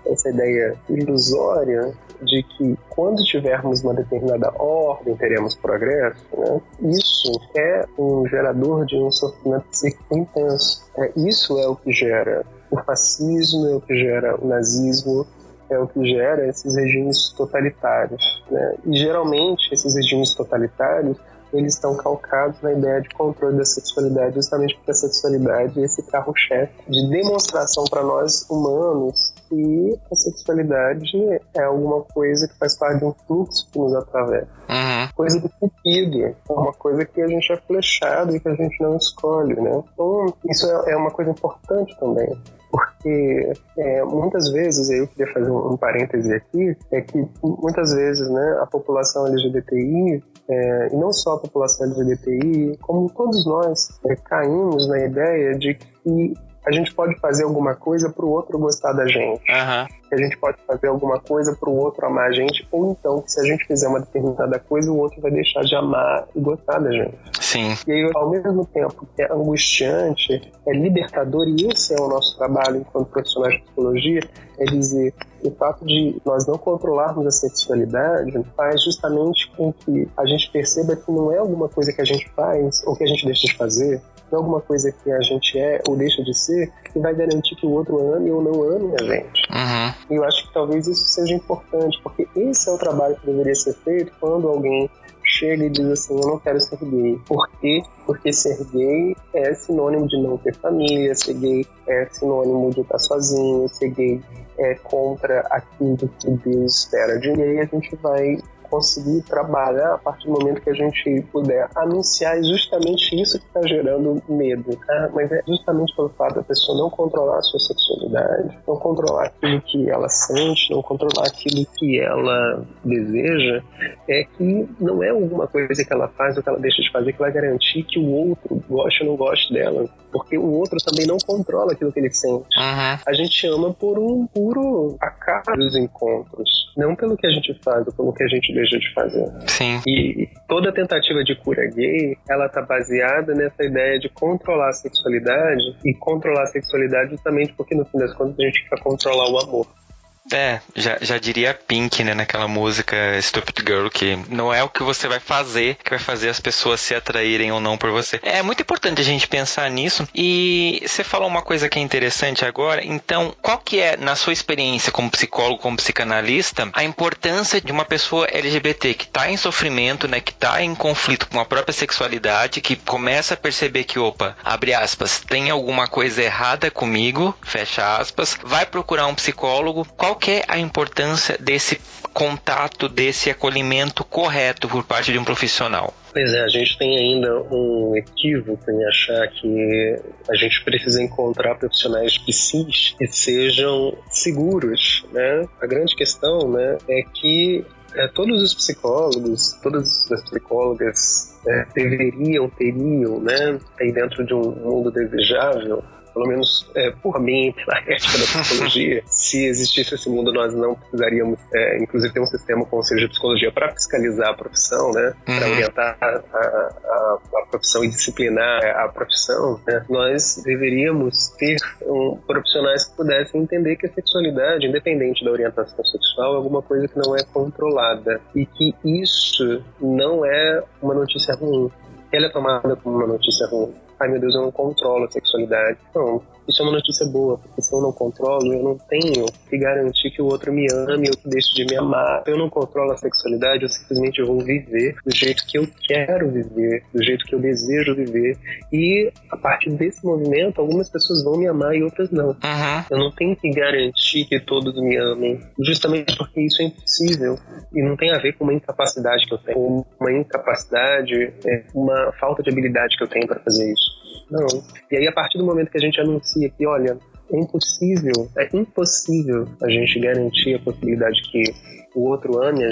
essa ideia ilusória de que quando tivermos uma determinada ordem teremos progresso, né, isso é um gerador de um sofrimento psíquico intenso. Isso é o que gera o fascismo, é o que gera o nazismo, é o que gera esses regimes totalitários, né? E geralmente esses regimes totalitários, eles estão calcados na ideia de controle da sexualidade, justamente porque a sexualidade é esse carro-chefe de demonstração para nós humanos que a sexualidade é alguma coisa que faz parte de um fluxo que nos atravessa. Coisa do cupido, é uma coisa que a gente é flechado e que a gente não escolhe, né? Então, isso é uma coisa importante também. Porque muitas vezes, eu queria fazer um parêntese aqui, é que muitas vezes, né, a população LGBTI, e não só a população LGBTI, como todos nós, caímos na ideia de que a gente pode fazer alguma coisa para o outro gostar da gente. Que a gente pode fazer alguma coisa para o outro amar a gente, ou então que se a gente fizer uma determinada coisa, o outro vai deixar de amar e gostar da gente. Sim. E aí, ao mesmo tempo que é angustiante, é libertador, e esse é o nosso trabalho enquanto profissionais de psicologia, é dizer, o fato de nós não controlarmos a sexualidade faz justamente com que a gente perceba que não é alguma coisa que a gente faz ou que a gente deixa de fazer, não é alguma coisa que a gente é ou deixa de ser que vai garantir que o outro ame ou não ame a gente. E eu acho que talvez isso seja importante, porque esse é o trabalho que deveria ser feito quando alguém chega e diz assim, eu não quero ser gay. Por quê? Porque ser gay é sinônimo de não ter família, ser gay é sinônimo de estar sozinho, ser gay é contra aquilo que Deus espera de mim. E aí a gente vai conseguir trabalhar a partir do momento que a gente puder anunciar justamente isso que está gerando medo, tá? Mas é justamente pelo fato da pessoa não controlar a sua sexualidade, não controlar aquilo que ela sente, não controlar aquilo que ela deseja, é que não é alguma coisa que ela faz ou que ela deixa de fazer que vai garantir que o outro goste ou não goste dela, porque o outro também não controla aquilo que ele sente. A gente ama por um puro acaso dos encontros, não pelo que a gente faz ou pelo que a gente deixa de fazer. Sim. E toda tentativa de cura gay, ela tá baseada nessa ideia de controlar a sexualidade, e controlar a sexualidade justamente porque no fim das contas a gente quer controlar o amor. Já diria Pink, né, naquela música Stupid Girl, que não é o que você vai fazer que vai fazer as pessoas se atraírem ou não por você. É muito importante a gente pensar nisso. E você falou uma coisa que é interessante agora. Então, qual que é, na sua experiência como psicólogo, como psicanalista, a importância de uma pessoa LGBT que está em sofrimento, né, que está em conflito com a própria sexualidade, que começa a perceber que, abre aspas, tem alguma coisa errada comigo, fecha aspas, vai procurar um psicólogo? Qual que é a importância desse contato, desse acolhimento correto por parte de um profissional? Pois é, a gente tem ainda um equívoco em achar que a gente precisa encontrar profissionais psis que sejam seguros, né? A grande questão, né, é que todos os psicólogos, todas as psicólogas teriam, né, aí dentro de um mundo desejável, pelo menos por mim, pela ética da psicologia, se existisse esse mundo, nós não precisaríamos, inclusive, ter um sistema como seja de psicologia para fiscalizar a profissão, né? Para orientar a profissão e disciplinar a profissão, né? Nós deveríamos ter profissionais que pudessem entender que a sexualidade, independente da orientação sexual, é alguma coisa que não é controlada e que isso não é uma notícia ruim. Ela é tomada como uma notícia ruim. Ai, meu Deus, eu não controlo a sexualidade. Não, isso é uma notícia boa, porque se eu não controlo, eu não tenho que garantir que o outro me ame ou que deixe de me amar. Se eu não controlo a sexualidade, eu simplesmente vou viver do jeito que eu quero viver, do jeito que eu desejo viver. E a partir desse movimento, algumas pessoas vão me amar e outras não. Eu não tenho que garantir que todos me amem, justamente porque isso é impossível. E não tem a ver com uma incapacidade que eu tenho, uma incapacidade, uma falta de habilidade que eu tenho para fazer isso. Não. E aí, a partir do momento que a gente anuncia que, olha, é impossível a gente garantir a possibilidade que o outro ame a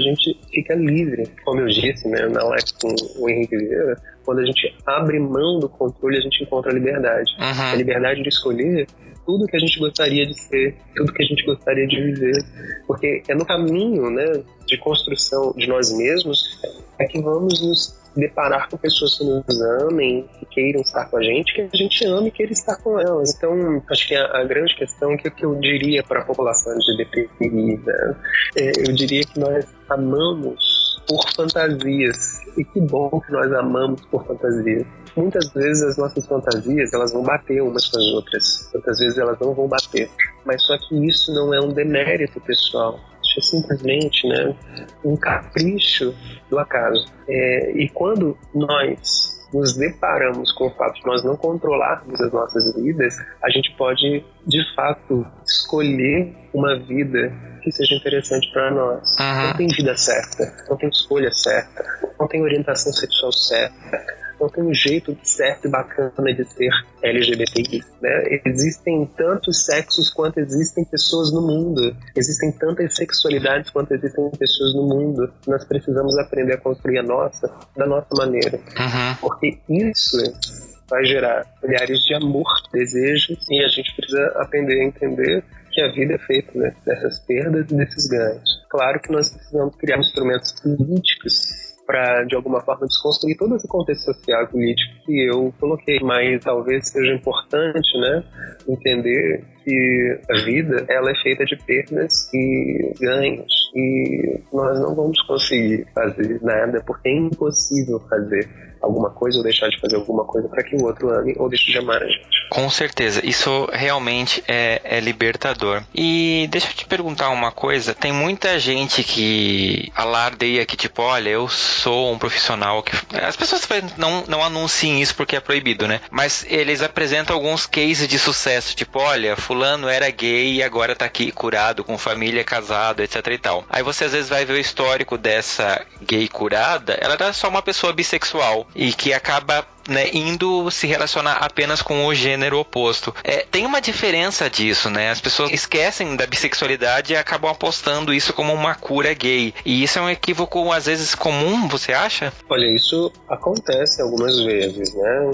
gente fica livre. Como eu disse, né, na live com o Henrique Vieira, quando a gente abre mão do controle, a gente encontra a liberdade. A liberdade de escolher tudo que a gente gostaria de ser, tudo que a gente gostaria de viver. Porque é no caminho, né, de construção de nós mesmos que vamos nos deparar com pessoas que nos amem, que queiram estar com a gente ame e queira estar com elas. Então, acho que a grande questão que eu diria para a população LGBTI, né, eu diria que nós amamos por fantasias. E que bom que nós amamos por fantasias. Muitas vezes as nossas fantasias, elas vão bater umas com as outras. Muitas vezes elas não vão bater. Mas só que isso não é um demérito pessoal. Isso é simplesmente, né, um capricho do acaso. E quando nós nos deparamos com o fato de nós não controlarmos as nossas vidas, a gente pode, de fato, escolher uma vida que seja interessante para nós. Não tem vida certa, não tem escolha certa, não tem orientação sexual certa, não tem um jeito certo e bacana de ser LGBTI, né? Existem tantos sexos quanto existem pessoas no mundo. Existem tantas sexualidades quanto existem pessoas no mundo. Nós precisamos aprender a construir a nossa, da nossa maneira. Porque isso vai gerar olhares de amor, desejos, e a gente precisa aprender a entender que a vida é feita, né, dessas perdas e desses ganhos. Claro que nós precisamos criar instrumentos políticos para, de alguma forma, desconstruir todo esse contexto social e político que eu coloquei, mas talvez seja importante, né, entender que a vida, ela é feita de perdas e ganhos, e nós não vamos conseguir fazer nada porque é impossível fazer alguma coisa ou deixar de fazer alguma coisa para que o outro ame ou deixe de amar a gente. Com certeza, isso realmente é libertador. E deixa eu te perguntar uma coisa, tem muita gente que alardeia que tipo, olha, eu sou um profissional que... As pessoas não anunciem isso porque é proibido, né? Mas eles apresentam alguns cases de sucesso, tipo, olha, fulano era gay e agora tá aqui curado, com família, casado, etc e tal. Aí você às vezes vai ver o histórico dessa gay curada, ela era só uma pessoa bissexual e que acaba, né, indo se relacionar apenas com o gênero oposto. Tem uma diferença disso, né? As pessoas esquecem da bissexualidade e acabam apostando isso como uma cura gay. E isso é um equívoco, às vezes, comum, você acha? Olha, isso acontece algumas vezes, né?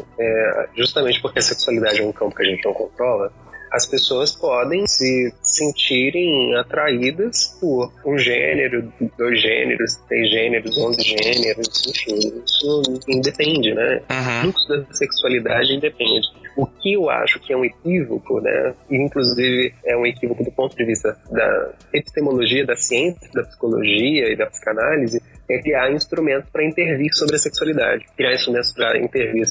Justamente porque a sexualidade é um campo que a gente não controla, as pessoas podem se sentirem atraídas por um gênero, 2 gêneros, 3 gêneros, 11 gêneros, enfim, isso independe, né? O fluxo da sexualidade independe. O que eu acho que é um equívoco, né? E inclusive é um equívoco do ponto de vista da epistemologia, da ciência, da psicologia e da psicanálise, é criar instrumentos para intervir sobre a sexualidade. Criar instrumentos para intervir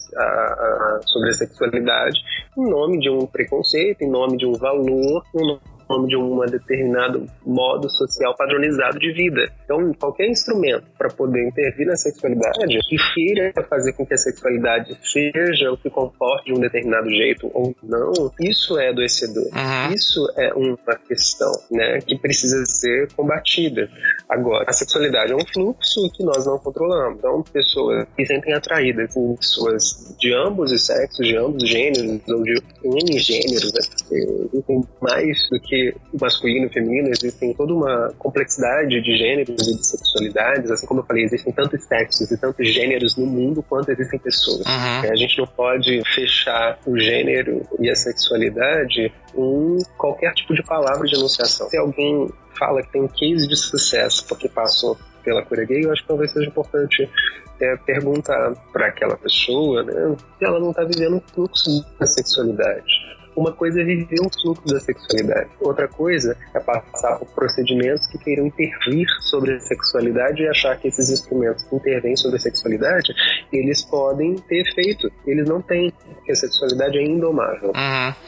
sobre a sexualidade em nome de um preconceito, em nome de um valor, em nome de um determinado modo social padronizado de vida. Então, qualquer instrumento para poder intervir na sexualidade que queira fazer com que a sexualidade seja o que comporte de um determinado jeito ou não, isso é adoecedor. Isso é uma questão, né, que precisa ser combatida. Agora, a sexualidade é um fluxo que nós não controlamos. Então, pessoas que se sentem atraídas por pessoas de ambos os sexos, de ambos os gêneros, ou de N gêneros, né? Existem mais do que o masculino e o feminino, existem toda uma complexidade de gêneros e de sexualidades. Assim como eu falei, existem tantos sexos e tantos gêneros no mundo quanto existem pessoas. A gente não pode fechar o gênero e a sexualidade em qualquer tipo de palavra de enunciação. Se alguém fala que tem um case de sucesso porque passou pela cura gay, eu acho que talvez seja importante perguntar para aquela pessoa, né, se ela não está vivendo um fluxo da sexualidade. Uma coisa é viver um fluxo da sexualidade. Outra coisa é passar por procedimentos que queiram intervir sobre a sexualidade e achar que esses instrumentos que intervêm sobre a sexualidade, eles podem ter efeito. Eles não têm, porque a sexualidade é indomável.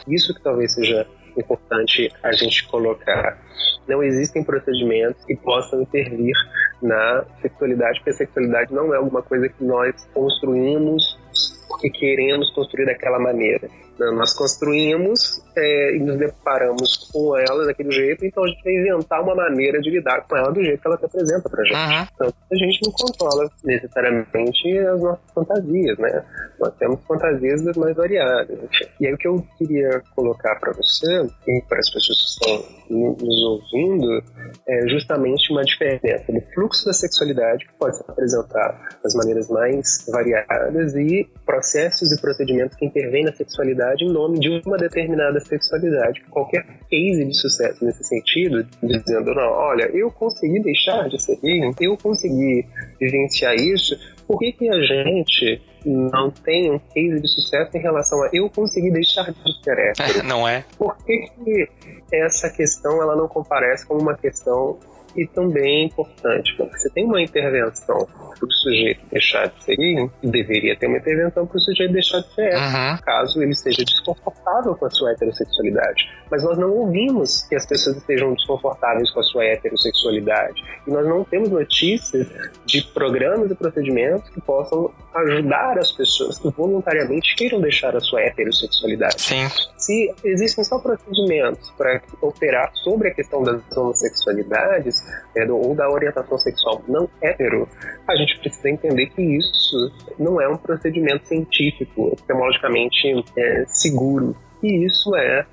Isso que talvez seja importante a gente colocar. Não existem procedimentos que possam intervir na sexualidade, porque a sexualidade não é alguma coisa que nós construímos porque queremos construir daquela maneira. Não, nós construímos e nos deparamos com ela daquele jeito, então a gente vai inventar uma maneira de lidar com ela do jeito que ela se apresenta pra gente. Então a gente não controla necessariamente as nossas fantasias, né? Nós temos fantasias mais variadas. E aí o que eu queria colocar para você e para as pessoas que estão nos ouvindo é justamente uma diferença do fluxo da sexualidade, que pode se apresentar das maneiras mais variadas, e processos e procedimentos que intervêm na sexualidade em nome de uma determinada sexualidade. Qualquer case de sucesso nesse sentido, dizendo, não, olha, eu consegui deixar de ser gay, eu consegui vivenciar isso, por que a gente não tem um case de sucesso em relação a eu consegui deixar de ser hétero? Não é? Por que essa questão ela não comparece como uma questão e também importante? Porque você tem uma intervenção para o sujeito deixar de ser gay, deveria ter uma intervenção para o sujeito deixar de ser hétero, caso ele esteja desconfortável com a sua heterossexualidade. Mas nós não ouvimos que as pessoas estejam desconfortáveis com a sua heterossexualidade. E nós não temos notícias de programas e procedimentos que possam ajudar as pessoas que voluntariamente queiram deixar a sua heterossexualidade. Sim. Se existem só procedimentos para operar sobre a questão das homossexualidades, ou da orientação sexual não hétero, a gente precisa entender que isso não é um procedimento científico, epistemologicamente seguro. E isso é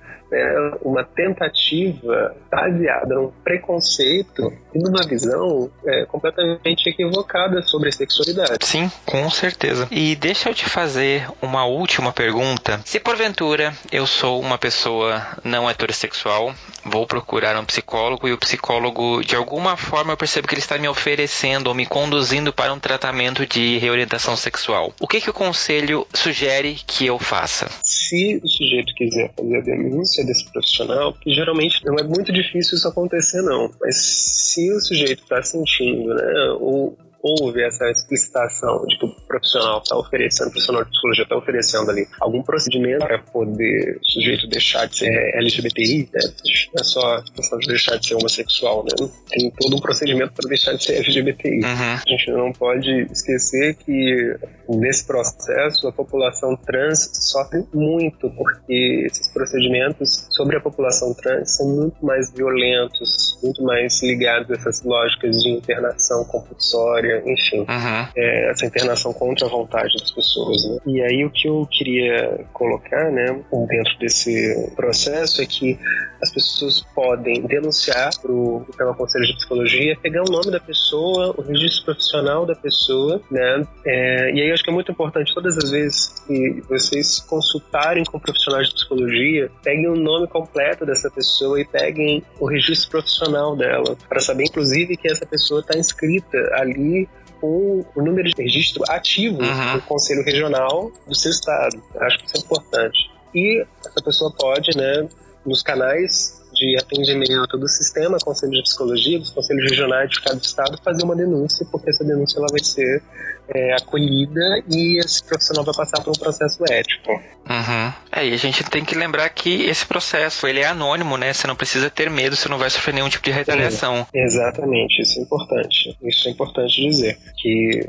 uma tentativa baseada num preconceito e numa visão completamente equivocada sobre a sexualidade. Sim, com certeza. E deixa eu te fazer uma última pergunta. Se porventura eu sou uma pessoa não heterossexual, vou procurar um psicólogo e o psicólogo, de alguma forma, eu percebo que ele está me oferecendo ou me conduzindo para um tratamento de reorientação sexual. O que o conselho sugere que eu faça? Se o sujeito quiser fazer a denúncia desse profissional, que geralmente não é muito difícil isso acontecer, não, mas se o sujeito está sentindo, né, ou houve essa explicitação de que o profissional está oferecendo, o profissional de psicologia está oferecendo ali algum procedimento para poder o sujeito deixar de ser LGBTI, né? Não é só a questão de deixar de ser homossexual, né? Tem todo um procedimento para deixar de ser LGBTI. A gente não pode esquecer que nesse processo a população trans sofre muito, porque esses procedimentos sobre a população trans são muito mais violentos, muito mais ligados a essas lógicas de internação compulsória, enfim, essa internação contra a vontade das pessoas, né? E aí o que eu queria colocar, né, dentro desse processo é que as pessoas podem denunciar pelo Conselho de Psicologia, pegar o nome da pessoa, o registro profissional da pessoa, né? E aí eu acho que é muito importante, todas as vezes que vocês consultarem com profissionais de psicologia, peguem o nome completo dessa pessoa e peguem o registro profissional dela, para saber, inclusive, que essa pessoa está inscrita ali com o número de registro ativo do Conselho Regional do seu estado. Acho que isso é importante. E essa pessoa pode, né, nos canais de atendimento do sistema Conselho de Psicologia, dos conselhos regionais de cada estado, fazer uma denúncia, porque essa denúncia ela vai ser acolhida e esse profissional vai passar por um processo ético. Uhum. E a gente tem que lembrar que esse processo, ele é anônimo, né? Você não precisa ter medo, você não vai sofrer nenhum tipo de retaliação. Exatamente, isso é importante. Isso é importante dizer, que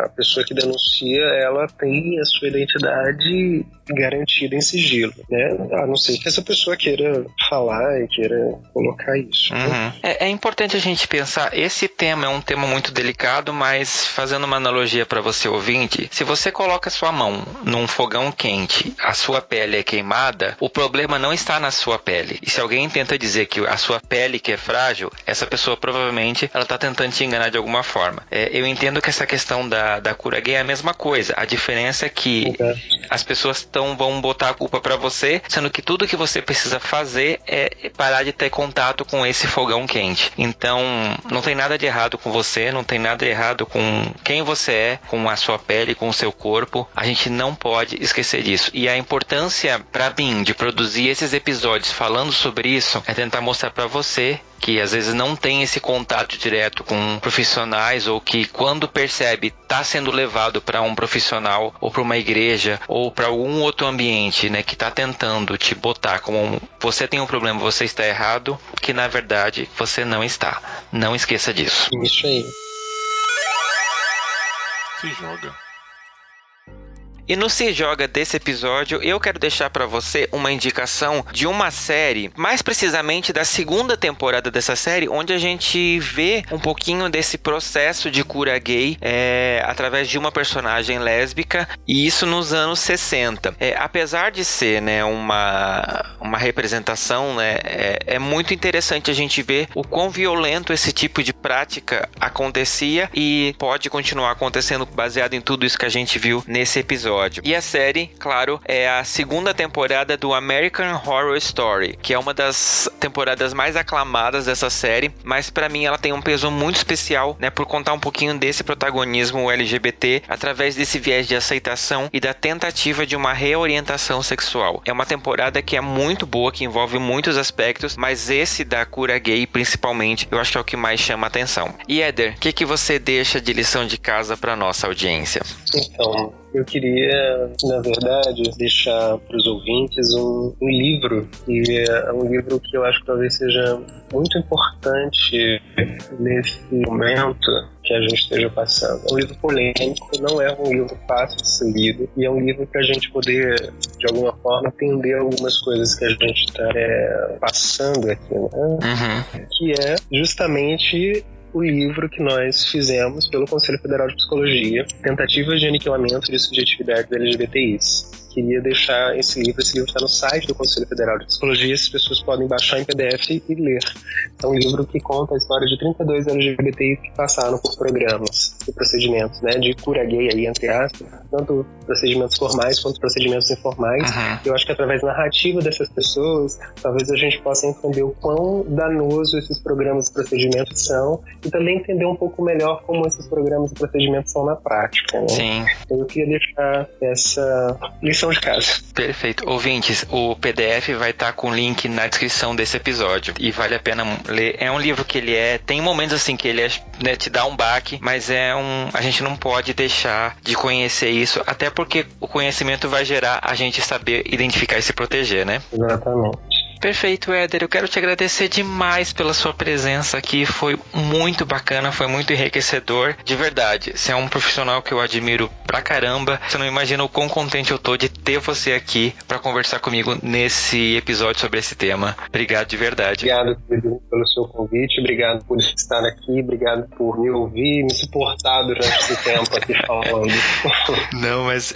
a pessoa que denuncia, ela tem a sua identidade garantida em sigilo, né? A não ser que essa pessoa queira falar e queira colocar isso. Uhum. Né? É importante a gente pensar, esse tema é um tema muito delicado, mas fazendo uma analogia para você ouvinte, se você coloca sua mão num fogão quente, a sua pele é queimada, o problema não está na sua pele. E se alguém tenta dizer que a sua pele que é frágil, essa pessoa provavelmente ela está tentando te enganar de alguma forma. Eu entendo que essa questão da cura gay é a mesma coisa. A diferença é que as pessoas vão botar a culpa para você, sendo que tudo que você precisa fazer é parar de ter contato com esse fogão quente. Então, não tem nada de errado com você, não tem nada de errado com quem você é, com a sua pele, com o seu corpo. A gente não pode esquecer disso. E a importância para mim de produzir esses episódios falando sobre isso é tentar mostrar para você que às vezes não tem esse contato direto com profissionais, ou que quando percebe está sendo levado para um profissional ou para uma igreja ou para algum outro ambiente, né, que está tentando te botar como você tem um problema, você está errado, que na verdade você não está. Não esqueça disso. Isso aí. Se joga. E no Se Joga desse episódio, eu quero deixar para você uma indicação de uma série, mais precisamente da segunda temporada dessa série, onde a gente vê um pouquinho desse processo de cura gay através de uma personagem lésbica, e isso nos anos 60. Apesar de ser, né, uma representação, né, é muito interessante a gente ver o quão violento esse tipo de prática acontecia e pode continuar acontecendo baseado em tudo isso que a gente viu nesse episódio. E a série, claro, é a segunda temporada do American Horror Story, que é uma das temporadas mais aclamadas dessa série, mas pra mim ela tem um peso muito especial, né, por contar um pouquinho desse protagonismo LGBT através desse viés de aceitação e da tentativa de uma reorientação sexual. É uma temporada que é muito boa, que envolve muitos aspectos, mas esse da cura gay, principalmente, eu acho que é o que mais chama a atenção. E Éder, o que você deixa de lição de casa pra nossa audiência? Então, eu queria, na verdade, deixar para os ouvintes um livro, e é um livro que eu acho que talvez seja muito importante nesse momento que a gente esteja passando. É um livro polêmico, não é um livro fácil de ser lido, e é um livro para a gente poder, de alguma forma, entender algumas coisas que a gente está passando aqui, né? Uhum. Que é justamente o livro que nós fizemos pelo Conselho Federal de Psicologia, Tentativas de Aniquilamento de Subjetividades LGBTIs. Queria deixar esse livro está no site do Conselho Federal de Psicologia, as pessoas podem baixar em PDF e ler. É um livro que conta a história de 32 LGBTIs que passaram por programas e procedimentos, né, de cura gay, aí, entre aspas, tanto procedimentos formais quanto procedimentos informais. Uhum. Eu acho que através da narrativa dessas pessoas, talvez a gente possa entender o quão danoso esses programas e procedimentos são, e também entender um pouco melhor como esses programas e procedimentos são na prática, né? Sim. Então eu queria deixar essa lição de casa. Perfeito. Ouvintes, o PDF vai estar com o link na descrição desse episódio e vale a pena ler. É um livro que tem momentos assim que ele né, te dá um baque, mas a gente não pode deixar de conhecer isso, até porque o conhecimento vai gerar a gente saber identificar e se proteger, né? Exatamente. Perfeito, Éder. Eu quero te agradecer demais pela sua presença aqui. Foi muito bacana, foi muito enriquecedor. De verdade, você é um profissional que eu admiro pra caramba. Você não imagina o quão contente eu tô de ter você aqui pra conversar comigo nesse episódio sobre esse tema. Obrigado de verdade. Obrigado pelo seu convite, obrigado por estar aqui, obrigado por me ouvir, me suportar durante esse tempo aqui falando. Não, mas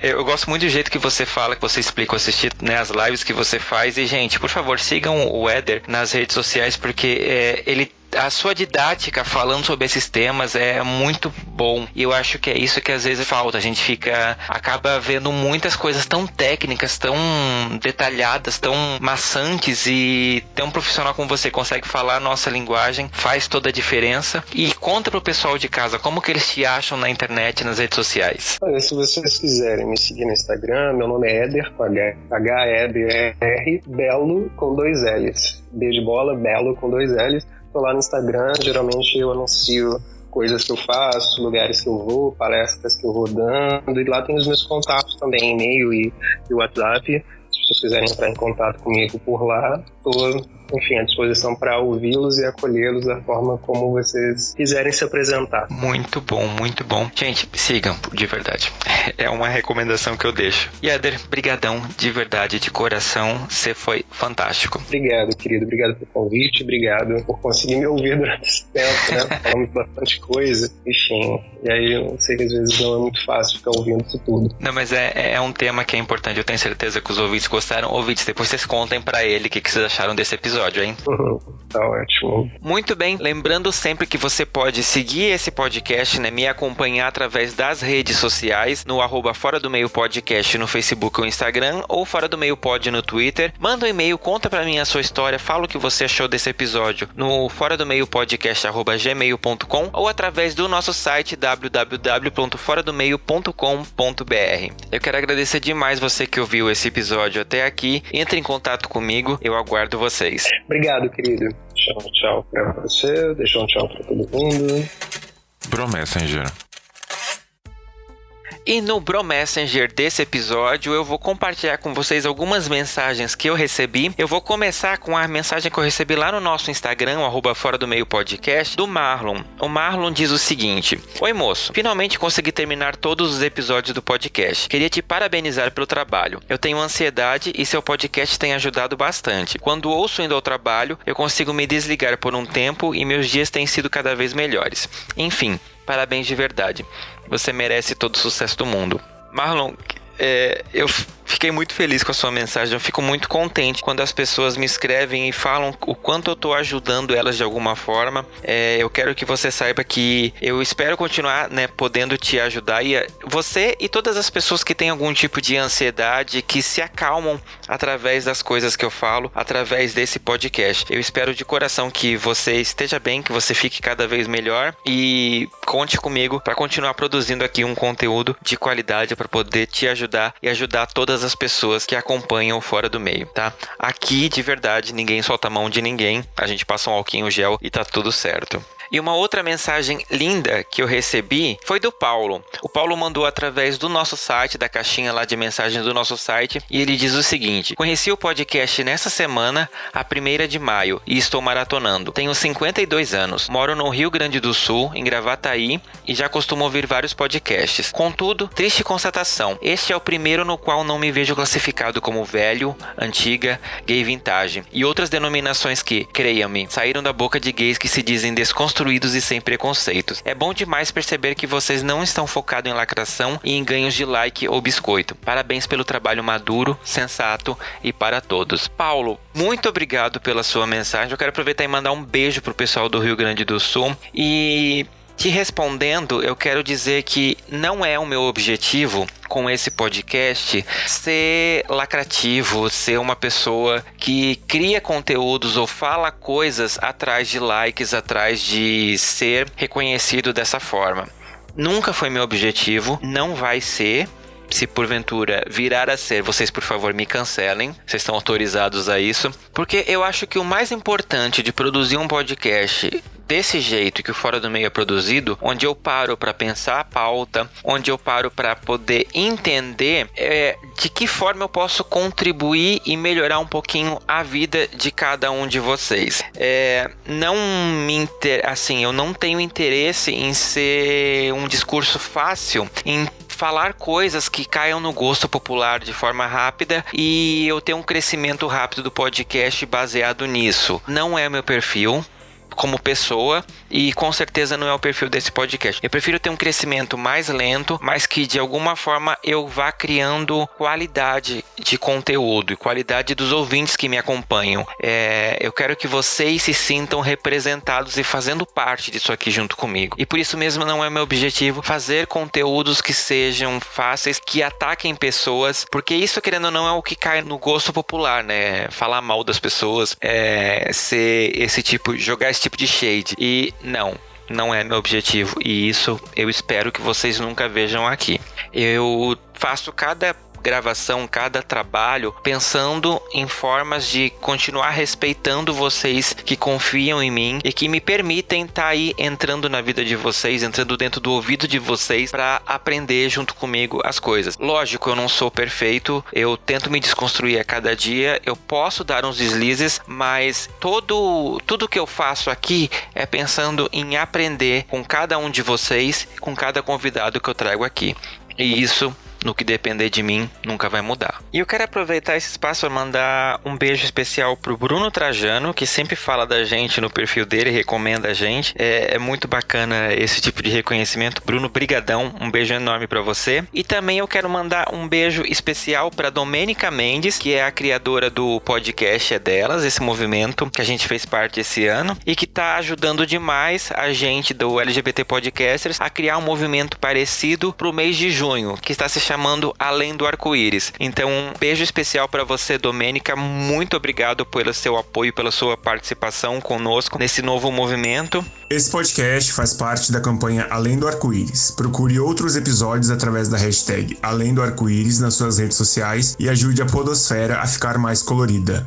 eu gosto muito do jeito que você fala, que você explica, assistir, né, as lives que você faz. E, gente, por favor, sigam o Éder nas redes sociais, porque ele a sua didática falando sobre esses temas é muito bom. E eu acho que é isso que às vezes falta. A gente acaba vendo muitas coisas tão técnicas, tão detalhadas, tão maçantes, e ter um profissional como você consegue falar a nossa linguagem, faz toda a diferença. E conta pro pessoal de casa como que eles te acham na internet, nas redes sociais. Olha, se vocês quiserem me seguir no Instagram, meu nome é Éder, com H-E-D-E-R, Belo com 2 L's. B de bola, Belo com 2 L's. Tô lá no Instagram, geralmente eu anuncio coisas que eu faço, lugares que eu vou, palestras que eu vou dando, e lá tem os meus contatos também, e-mail e WhatsApp. Se vocês quiserem entrar em contato comigo por lá, estou, enfim, à disposição para ouvi-los e acolhê-los da forma como vocês quiserem se apresentar. Muito bom, muito bom. Gente, sigam, de verdade. É uma recomendação que eu deixo. E Éder, brigadão, de verdade, de coração, você foi fantástico. Obrigado, querido. Obrigado pelo convite, obrigado por conseguir me ouvir durante esse tempo, né? Falamos bastante coisa, enfim. E aí eu sei que às vezes não é muito fácil ficar ouvindo isso tudo. Não, mas é um tema que é importante. Eu tenho certeza que os ouvintes gostaram. Ouvintes, depois vocês contem pra ele o que vocês acharam desse episódio, hein? Tá ótimo. Muito bem. Lembrando sempre que você pode seguir esse podcast, né? Me acompanhar através das redes sociais, no @Fora do Meio Podcast no Facebook ou Instagram, ou Fora do Meio Pod no Twitter. Manda um e-mail, conta pra mim a sua história, fala o que você achou desse episódio no fora do meio podcast@gmail.com, ou através do nosso site www.foradomeio.com.br. Eu quero agradecer demais você que ouviu esse episódio até aqui. Entre em contato comigo, eu aguardo vocês. Obrigado, querido. Tchau pra você, deixa um tchau pra todo mundo. Bro Messenger. E no Bro Messenger desse episódio eu vou compartilhar com vocês algumas mensagens que eu recebi. Eu vou começar com a mensagem que eu recebi lá no nosso Instagram, o @Fora do Meio Podcast, do Marlon. O Marlon diz o seguinte: Oi moço, finalmente consegui terminar todos os episódios do podcast. Queria te parabenizar pelo trabalho. Eu tenho ansiedade e seu podcast tem ajudado bastante. Quando ouço indo ao trabalho, eu consigo me desligar por um tempo e meus dias têm sido cada vez melhores. Enfim, parabéns de verdade. Você merece todo o sucesso do mundo. Marlon, eu fiquei muito feliz com a sua mensagem. Eu fico muito contente quando as pessoas me escrevem e falam o quanto eu estou ajudando elas de alguma forma. Eu quero que você saiba que eu espero continuar, né, podendo te ajudar. E você e todas as pessoas que têm algum tipo de ansiedade, que se acalmam através das coisas que eu falo, através desse podcast. Eu espero de coração que você esteja bem, que você fique cada vez melhor, e conte comigo para continuar produzindo aqui um conteúdo de qualidade para poder te ajudar e ajudar todas as pessoas que acompanham Fora do Meio, tá? Aqui, de verdade, ninguém solta a mão de ninguém. A gente passa um álcool gel e tá tudo certo. E uma outra mensagem linda que eu recebi foi do Paulo. O Paulo mandou através do nosso site, da caixinha lá de mensagens do nosso site, e ele diz o seguinte: conheci o podcast nessa semana, a 1ª de maio, e estou maratonando. Tenho 52 anos, moro no Rio Grande do Sul, em Gravataí, e já costumo ouvir vários podcasts. Contudo, triste constatação, este é o primeiro no qual não me vejo classificado como velho, antiga, gay vintage, e outras denominações que, creia-me, saíram da boca de gays que se dizem desconstruídos e sem preconceitos. É bom demais perceber que vocês não estão focados em lacração e em ganhos de like ou biscoito. Parabéns pelo trabalho maduro, sensato e para todos. Paulo, muito obrigado pela sua mensagem. Eu quero aproveitar e mandar um beijo pro pessoal do Rio Grande do Sul. E te respondendo, eu quero dizer que não é o meu objetivo com esse podcast ser lacrativo, ser uma pessoa que cria conteúdos ou fala coisas atrás de likes, atrás de ser reconhecido dessa forma. Nunca foi meu objetivo, não vai ser. Se porventura virar a ser, vocês por favor me cancelem, vocês estão autorizados a isso, porque eu acho que o mais importante de produzir um podcast desse jeito que o Fora do Meio é produzido, onde eu paro para pensar a pauta, onde eu paro para poder entender de que forma eu posso contribuir e melhorar um pouquinho a vida de cada um de vocês. Eu não tenho interesse em ser um discurso fácil, em falar coisas que caiam no gosto popular de forma rápida e eu ter um crescimento rápido do podcast baseado nisso. Não é meu perfil. como pessoa e com certeza não é o perfil desse podcast. Eu prefiro ter um crescimento mais lento, mas que de alguma forma eu vá criando qualidade de conteúdo e qualidade dos ouvintes que me acompanham. Eu quero que vocês se sintam representados e fazendo parte disso aqui junto comigo. E por isso mesmo não é meu objetivo fazer conteúdos que sejam fáceis, que ataquem pessoas, porque isso, querendo ou não, é o que cai no gosto popular, né? Falar mal das pessoas, jogar esse tipo de shade. E não é meu objetivo. E isso eu espero que vocês nunca vejam aqui. Eu faço cada gravação, cada trabalho, pensando em formas de continuar respeitando vocês que confiam em mim e que me permitem estar aí entrando na vida de vocês, entrando dentro do ouvido de vocês para aprender junto comigo as coisas. Lógico, eu não sou perfeito, eu tento me desconstruir a cada dia, eu posso dar uns deslizes, mas tudo que eu faço aqui é pensando em aprender com cada um de vocês, com cada convidado que eu trago aqui. E isso, no que depender de mim, nunca vai mudar. E eu quero aproveitar esse espaço para mandar um beijo especial pro Bruno Trajano, que sempre fala da gente no perfil dele, recomenda a gente. É muito bacana esse tipo de reconhecimento. Bruno, brigadão, um beijo enorme para você. E também eu quero mandar um beijo especial para Domênica Mendes, que é a criadora do podcast Delas, esse movimento que a gente fez parte esse ano e que tá ajudando demais a gente do LGBT Podcasters a criar um movimento parecido pro mês de junho, que está se chamando Além do Arco-Íris. Então, um beijo especial para você, Domênica. Muito obrigado pelo seu apoio, pela sua participação conosco nesse novo movimento. Esse podcast faz parte da campanha Além do Arco-Íris. Procure outros episódios através da hashtag Além do Arco-Íris nas suas redes sociais e ajude a podosfera a ficar mais colorida.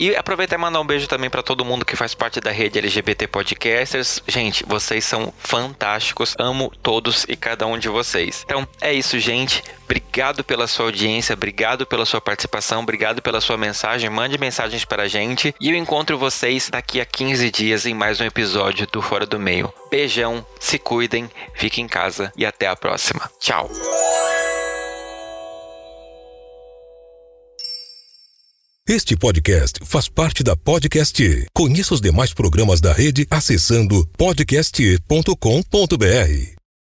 E aproveitar e mandar um beijo também para todo mundo que faz parte da rede LGBT Podcasters. Gente, vocês são fantásticos. Amo todos e cada um de vocês. Então, é isso, gente. Obrigado pela sua audiência, obrigado pela sua participação, obrigado pela sua mensagem. Mande mensagens para a gente. E eu encontro vocês daqui a 15 dias em mais um episódio do Fora do Meio. Beijão, se cuidem, fiquem em casa e até a próxima. Tchau. Este podcast faz parte da Podcast. Conheça os demais programas da rede acessando podcast.com.br.